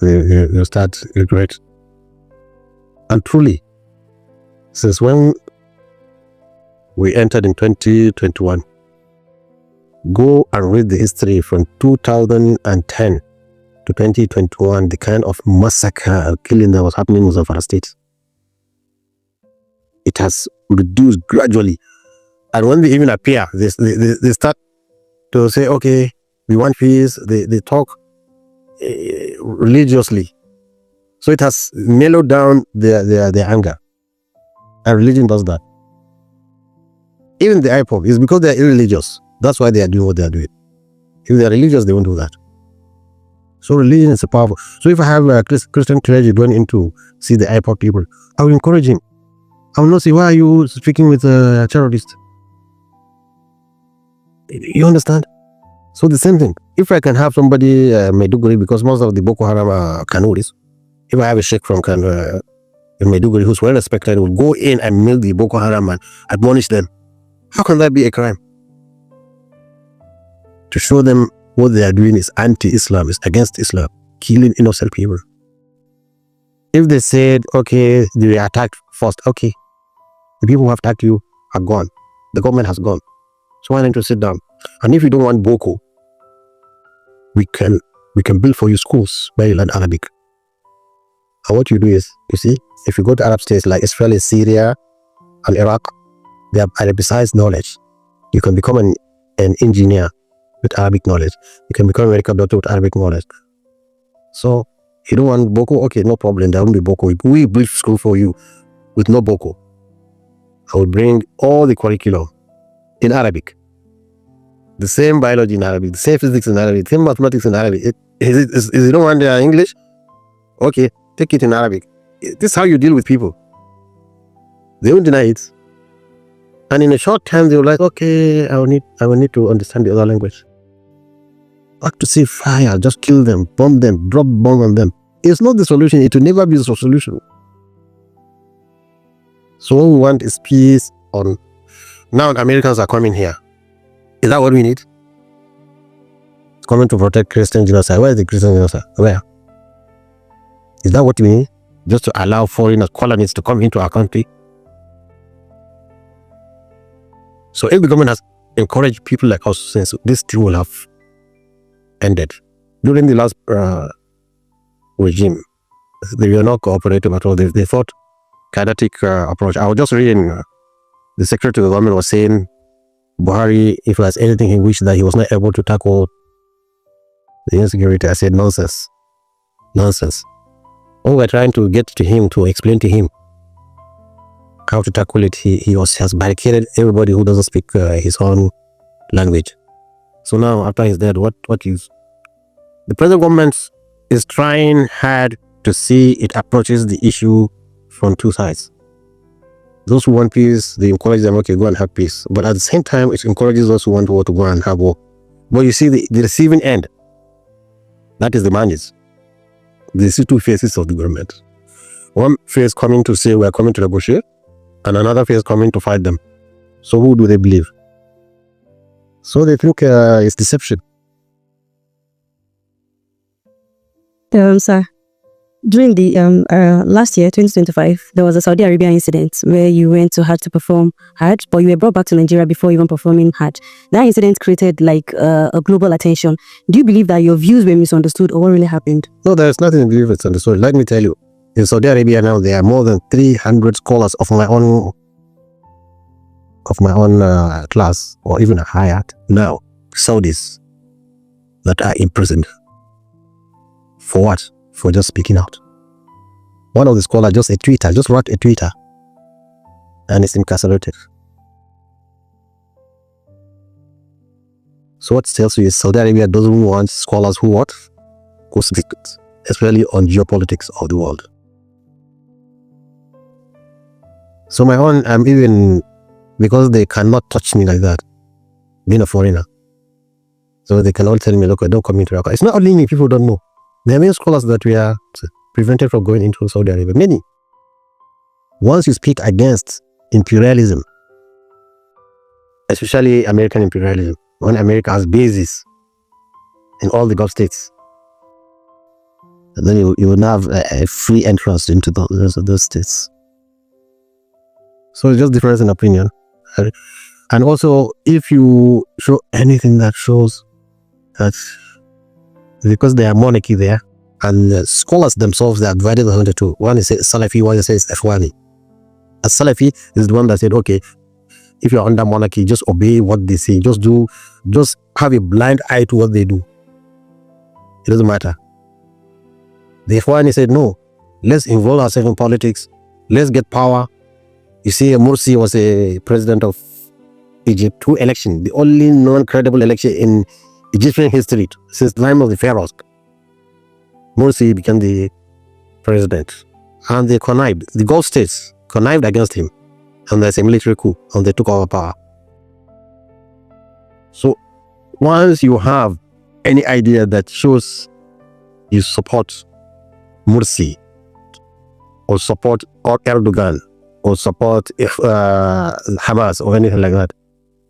They start regret. And truly, since when we entered in 2021, go and read the history from 2010 to 2021, the kind of massacre and killing that was happening in Zamfara State. It has reduced gradually. And when they even appear, they start to say, okay, we want peace. They talk religiously. So it has mellowed down their anger. And religion does that. Even the IPOB is because they are irreligious. That's why they are doing what they are doing. If they are religious, they won't do that. So religion is powerful. So if I have a Christian clergy going in to see the IPOB people, I will encourage him. I will not say, why are you speaking with a terrorist? You understand? So the same thing. If I can have somebody, Maiduguri, because most of the Boko Haram are Kanuris. If I have a sheikh from Maiduguri who's well respected, will go in and milk the Boko Haram and admonish them. How can that be a crime? To show them what they are doing is anti-Islam, is against Islam, killing innocent people. If they said, okay, they attacked first, okay, the people who have attacked you are gone. The government has gone. So why don't you sit down? And if you don't want Boko, we can build for you schools where you learn Arabic. And what you do is, you see, if you go to Arab states like Israel, Syria, and Iraq, they have Arabicized knowledge. You can become an engineer with Arabic knowledge. You can become a medical doctor with Arabic knowledge. So, you don't want Boko? Okay, no problem. There won't be Boko. We build school for you with no Boko. I will bring all the curriculum in Arabic. The same biology in Arabic, the same physics in Arabic, the same mathematics in Arabic. Is you don't want English? Okay, take it in Arabic. This is how you deal with people. They won't deny it. And in a short time, they were like, okay, I will need to understand the other language. Like to see fire, just kill them, bomb them, drop bomb on them. It's not the solution. It will never be the solution. So what we want is peace on. Now the Americans are coming here. Is that what we need? Coming to protect Christian genocide. Where is the Christian genocide? Where? Is that what we need? Just to allow foreigners, colonists to come into our country? So if the government has encourage people like us since this thing will have ended. During the last regime, they were not cooperative at all. They thought kinetic approach. I was just reading the secretary of the government was saying Buhari, if there's anything he wished that he was not able to tackle the insecurity. I said nonsense. When we're trying to get to him to explain to him how to tackle it, he has barricaded everybody who doesn't speak his own language. So now after he's dead, what is the present government is trying hard to see it approaches the issue from two sides. Those who want peace, they encourage them, okay, go and have peace. But at the same time, it encourages those who want war to go and have war. But you see the receiving end, that is the bandits. They see two faces of the government. One face coming to say we are coming to negotiate, and another face coming to fight them. So who do they believe? So they think it's deception. Sir, during the last year, 2025, there was a Saudi Arabia incident where you went to Hajj to perform Hajj, but you were brought back to Nigeria before even performing Hajj. That incident created like a global attention. Do you believe that your views were misunderstood, or what really happened? No, there's nothing to believe it's understood. Let me tell you, in Saudi Arabia now, there are more than 300 scholars of my own class, or even higher now, Saudis, that are imprisoned. For what? For just speaking out. One of the scholars just wrote a Twitter, and is incarcerated. So what tells you is Saudi Arabia doesn't want scholars who what? Who speak, especially on geopolitics of the world. So my own, I'm even, because they cannot touch me like that, being a foreigner. So they can all tell me, look, I don't come into Iraq. It's not only me, people don't know. There are many scholars that we are prevented from going into Saudi Arabia. Many. Once you speak against imperialism, especially American imperialism, when America has bases in all the Gulf states, then you will have a free entrance into those states. So it's just difference in opinion. And also, if you show anything that shows that because they are monarchy there, and scholars themselves, they are divided into two. One is Salafi, one is Ikhwani. A Salafi is the one that said, okay, if you're under monarchy, just obey what they say. Just have a blind eye to what they do. It doesn't matter. The Ikhwani said, no, let's involve ourselves in politics. Let's get power. You see, Morsi was a president of Egypt, 2 elections, the only non-credible election in Egyptian history since the time of the pharaohs. Morsi became the president, and they connived. The Gulf states connived against him, and there's a military coup, and they took over power. So once you have any idea that shows you support Morsi, or support Erdogan, or support Hamas, or anything like that,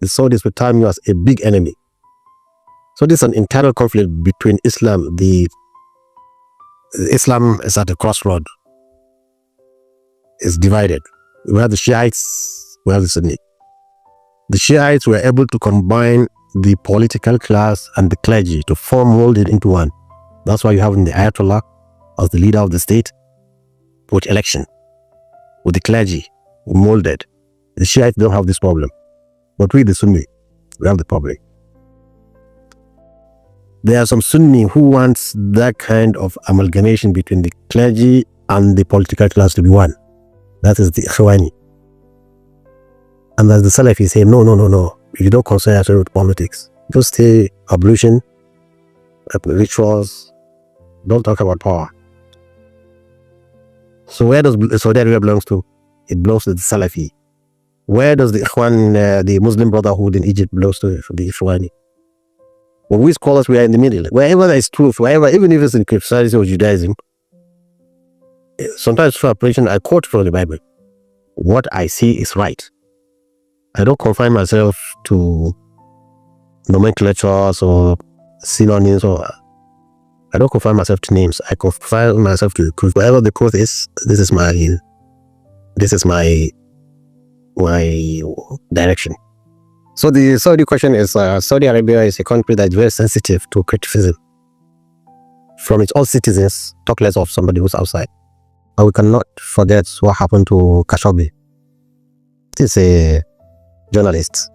the Saudis will term you as a big enemy. So this is an internal conflict between Islam. Islam is at a crossroad. It's divided. We have the Shiites, we have the Sunni. The Shiites were able to combine the political class and the clergy to mold it into one. That's why you have the Ayatollah as the leader of the state, with election, with the clergy molded. The Shiites don't have this problem. But we, the Sunni, we have the problem. There are some Sunni who wants that kind of amalgamation between the clergy and the political class to be one. That is the Ikhwani. And as the Salafi say, no. You don't concern yourself with politics. Just say ablution, rituals. Don't talk about power. So where does Saudi Arabia belongs to? It belongs to the Salafi. Where does the Ikhwan, the Muslim Brotherhood in Egypt belongs to? The Ikhwani. When we scholars, we are in the middle. Wherever there is truth, even if it's in Christianity or Judaism, sometimes for operation, I quote from the Bible. What I see is right. I don't confine myself to nomenclatures or synonyms, or I don't confine myself to names. I confine myself to the truth. Whatever the truth is, this is my direction. So the Saudi question is, Saudi Arabia is a country that is very sensitive to criticism from its own citizens, talk less of somebody who's outside. And we cannot forget what happened to Khashoggi. He's a journalist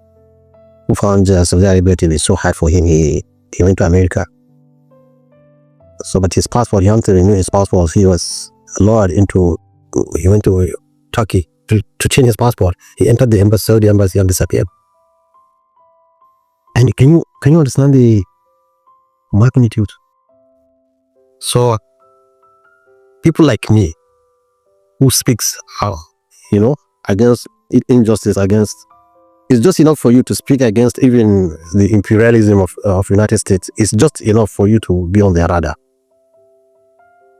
who found Saudi Arabia to be so hard for him. He went to America. So, but his passport, he wanted to renew his passport. He was lured into, he went to Turkey to change his passport. He entered the embassy, Saudi embassy, and disappeared. And can you understand the magnitude? So, people like me, who speaks, against injustice, it's just enough for you to speak against even the imperialism of United States. It's just enough for you to be on their radar.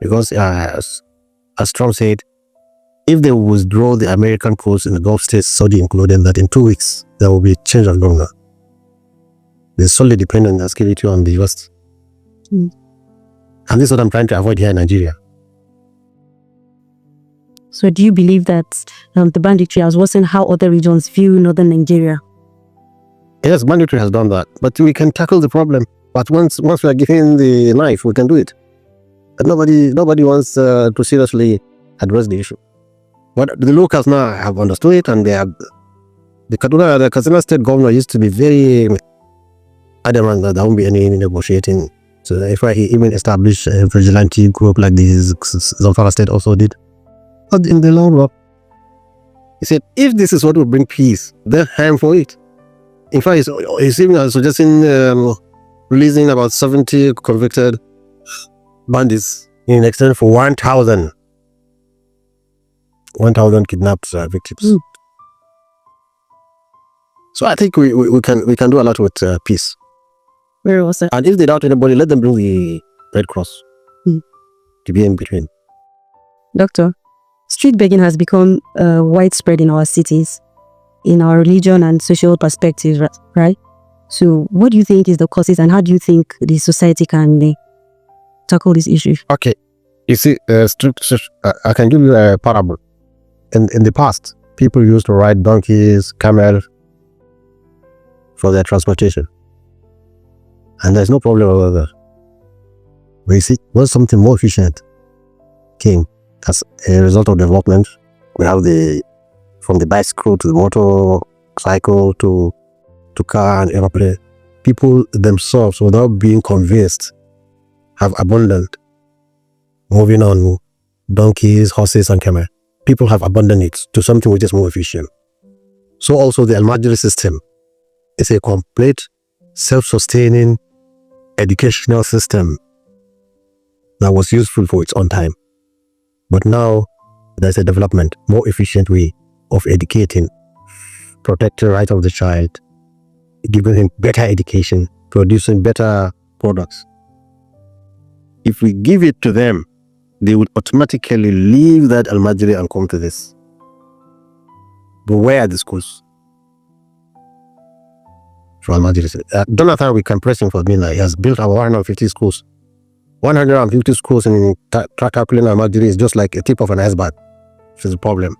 Because as Trump said, if they withdraw the American troops in the Gulf states, Saudi included, that in 2 weeks, there will be a change of government. They solely depend on the security on the US. And this is what I'm trying to avoid here in Nigeria. So do you believe that the banditry has worsened how other regions view northern Nigeria? Yes, banditry has done that. But we can tackle the problem. But once we are given the knife, we can do it. But nobody wants to seriously address the issue. But the locals now have understood it, and they have. The Katsina state governor used to be very adamant that there won't be any negotiating. So if he even established a vigilante group like this, Zamfara state also did. But in the long run, he said, if this is what will bring peace, then I'm for it. In fact, he's even suggesting releasing about 70 convicted bandits in exchange for 1,000 kidnapped victims. So I think we can do a lot with peace. Very well said. And if they doubt anybody, let them bring the Red Cross to be in between. Doctor, street begging has become widespread in our cities, in our religion and social perspectives, right? So what do you think is the causes, and how do you think the society can tackle this issue? Okay. You see, I can give you a parable. In the past, people used to ride donkeys, camels for their transportation. And there's no problem about that. But you see, when something more efficient came as a result of development, we have from the bicycle to the motorcycle to car and aeroplane. People themselves, without being convinced, have abandoned moving on donkeys, horses, and camel. People have abandoned it to something which is more efficient. So also the Al-Majri system is a complete self-sustaining educational system that was useful for its own time. But now there's a development, more efficient way of educating, protecting the right of the child, giving him better education, producing better products. If we give it to them, they would automatically leave that Al-Majri and come to this. But where are the schools? For Al-Majri. Jonathan, we can press him for being like, he has built our 150 schools. 150 schools in Trakakulin Al-Majri is just like a tip of an iceberg. Which is a problem.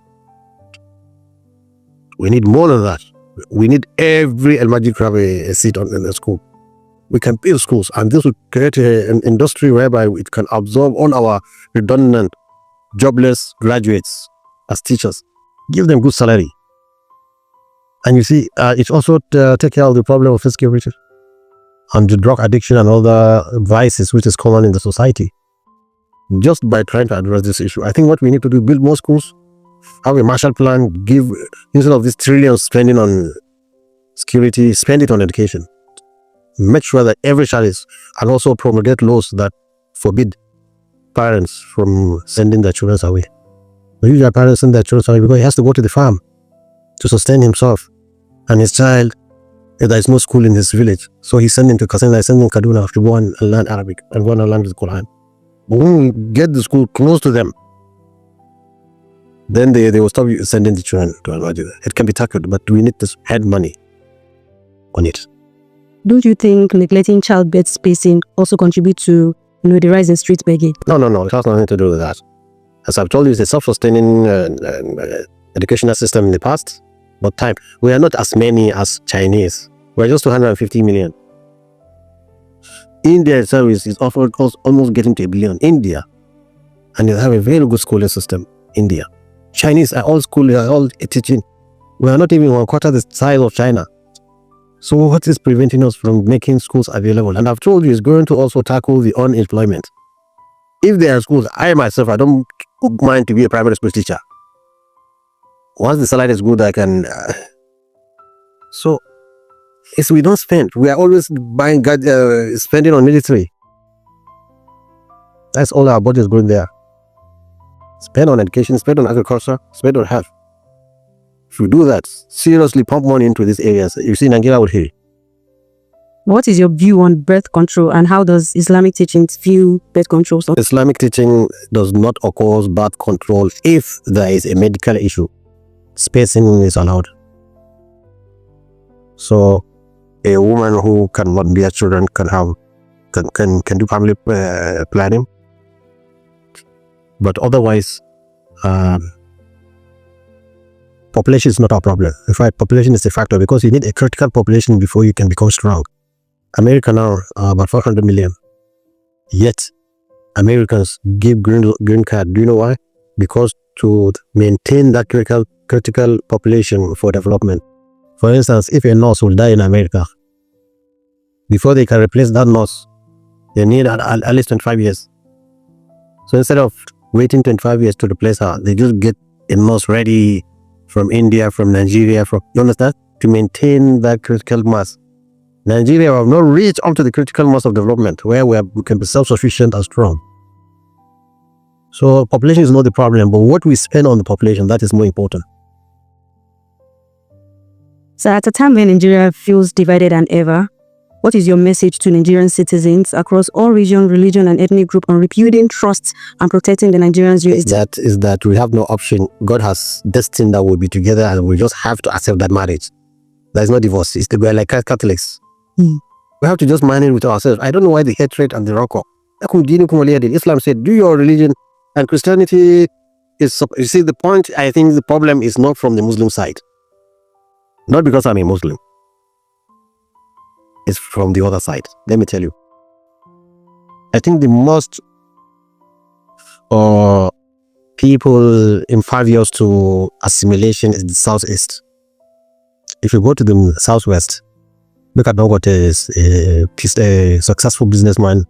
We need more than that. We need every Al-Majri to have a seat in the school. We can build schools, and this will create an industry whereby it can absorb all our redundant, jobless graduates as teachers. Give them good salary. And you see, it also take care of the problem of insecurity and the drug addiction and other vices which is common in the society. Just by trying to address this issue, I think what we need to do is build more schools, have a Marshall Plan, give, instead of this trillions spending on security, spend it on education. Make sure that every child is, and also promulgate laws that forbid parents from sending their children away. Usually parents send their children away because he has to go to the farm to sustain himself and his child. If there is no school in his village, so he's sending to Katsina, he's sending Kaduna to go and learn Arabic and go and learn the Quran. But when we get the school close to them, then they will stop sending the children to Al-Majid. It can be tackled, but we need to spend money on it. Don't you think neglecting childbirth spacing also contributes to the rise in street begging? No. It has nothing to do with that. As I've told you, it's a self-sustaining educational system in the past. But time, we are not as many as Chinese. We're just 250 million. India itself is almost getting to 1 billion. India. And they have a very good schooling system. India. Chinese are all schooling, are all teaching. We are not even 1/4 the size of China. So what is preventing us from making schools available? And I've told you, it's going to also tackle the unemployment. If there are schools, I myself, I don't mind to be a primary school teacher. Once the salary is good, I can... So, if we don't spend, we are always buying, spending on military. That's all our budget is going there. Spend on education, spend on agriculture, spend on health. If we do that, seriously pump money into these areas, you see Nigeria will heal. What is your view on birth control, and how does Islamic teachings view birth control? Islamic teaching does not oppose birth control if there is a medical issue. Spacing is allowed. So a woman who cannot bear children can do family planning. But otherwise, population is not our problem. In fact, population is a factor because you need a critical population before you can become strong. America now about 400 million. Yet, Americans give green card. Do you know why? Because to maintain that critical population for development. For instance, if a nurse will die in America, before they can replace that nurse, they need at least 25 years. So instead of waiting 25 years to replace her, they just get a nurse ready from India, from Nigeria, you understand? To maintain that critical mass. Nigeria have not reached up to the critical mass of development where we can be self-sufficient and strong. So population is not the problem, but what we spend on the population, that is more important. So at a time when Nigeria feels divided than ever, what is your message to Nigerian citizens across all region, religion, and ethnic group on rebuilding trust and protecting the Nigerians' unity? That is that we have no option. God has destined that we'll be together, and we just have to accept that marriage. There is no divorce. It's the way like Catholics. We have to just manage with ourselves. I don't know why the hatred and the rancor. Islam said, do your religion, and Christianity is, you see, the point, I think the problem is not from the Muslim side. Not because I'm a Muslim. It's from the other side. Let me tell you. I think the most people in 5 years to assimilation is the Southeast. If you go to the Southwest, look at Dangote is a successful businessman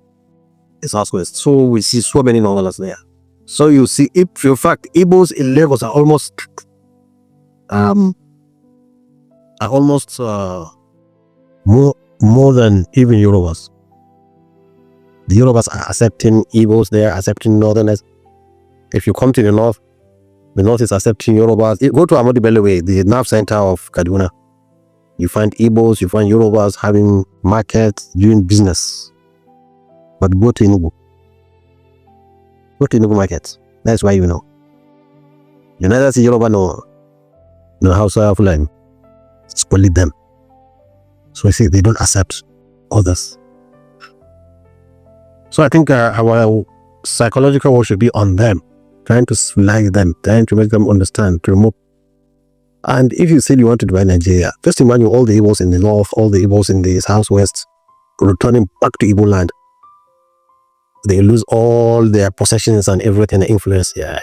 in Southwest. So we see so many novelists there. So you see, in fact, Igbos in Lagos are almost more than even Yorubas. The Yorubas are accepting Igbos, they are accepting Northerners. If you come to the North is accepting Yorubas. Go to Ahmadu Bello Way, the nerve center of Kaduna. You find Igbos, you find Yorubas having markets, doing business. But go to Enugu. Go to Enugu markets. That's why you know. You neither see Yoruba no Hausa Fulani. It's only them. So I say they don't accept others. So I think our psychological work should be on them, trying to flag them, trying to make them understand, to remove. And if you say you want to divide Nigeria, just imagine all the Igbos in the north, all the Igbos in the southwest, returning back to Igbo land. They lose all their possessions and everything, the influence. Yeah.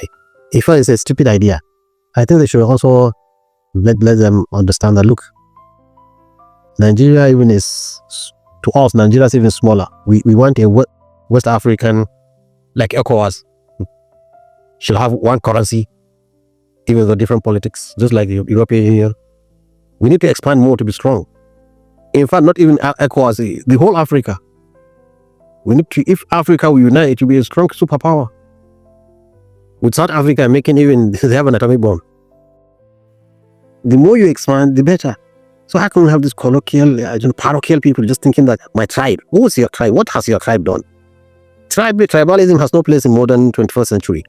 If it's a stupid idea, I think they should also let them understand that, look, Nigeria even is, to us, Nigeria is even smaller. We want a West African, like ECOWAS, should have one currency, even though different politics, just like the European Union. We need to expand more to be strong. In fact, not even ECOWAS, the whole Africa. We need to, if Africa will unite, it will be a strong superpower. With South Africa making even, they have an atomic bomb. The more you expand, the better. So how can we have this colloquial, parochial people just thinking that my tribe, who is your tribe? What has your tribe done? Tribalism has no place in modern 21st century.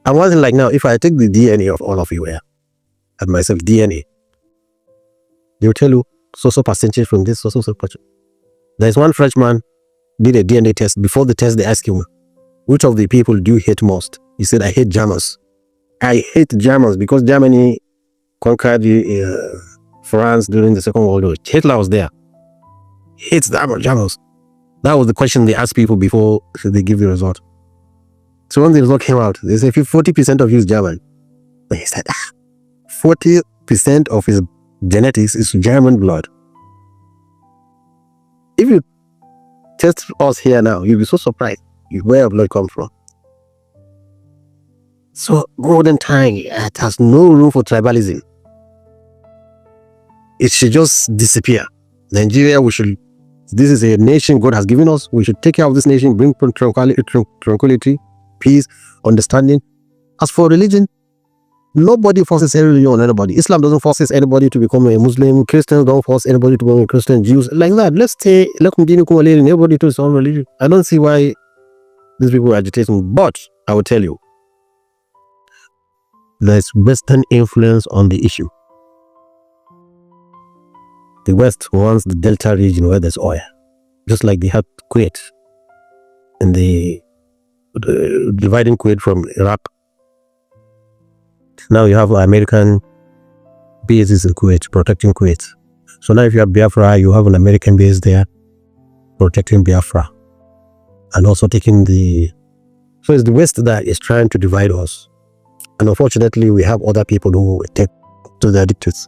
And one thing like now, if I take the DNA of all of you here, and myself, DNA, they will tell you, so percentage from this, so percentage. There's one Frenchman did a DNA test. Before the test, they asked him, which of the people do you hate most? He said, I hate Germans. I hate Germans because Germany conquered France during the Second World War. Hitler was there. It's the Germans. That was the question they asked people before they give the result. So when the result came out, they said 40% of you is German. He said 40% of his genetics is German blood. If you test us here now, you'll be so surprised where our blood comes from. So modern time, it has no room for tribalism. It should just disappear. Nigeria, this is a nation God has given us. We should take care of this nation, bring tranquility, peace, understanding. As for religion, nobody forces any religion on anybody. Islam doesn't force anybody to become a Muslim. Christians don't force anybody to become a Christian. Jews, like that. Let's say, everybody to his own religion. I don't see why these people are agitating, but I will tell you, there's Western influence on the issue. The West wants the Delta region where there's oil, just like they had Kuwait and the dividing Kuwait from Iraq. Now you have American bases in Kuwait protecting Kuwait. So now if you have Biafra, you have an American base there protecting Biafra and also taking so it's the West that is trying to divide us. And unfortunately, we have other people who take to their dictates.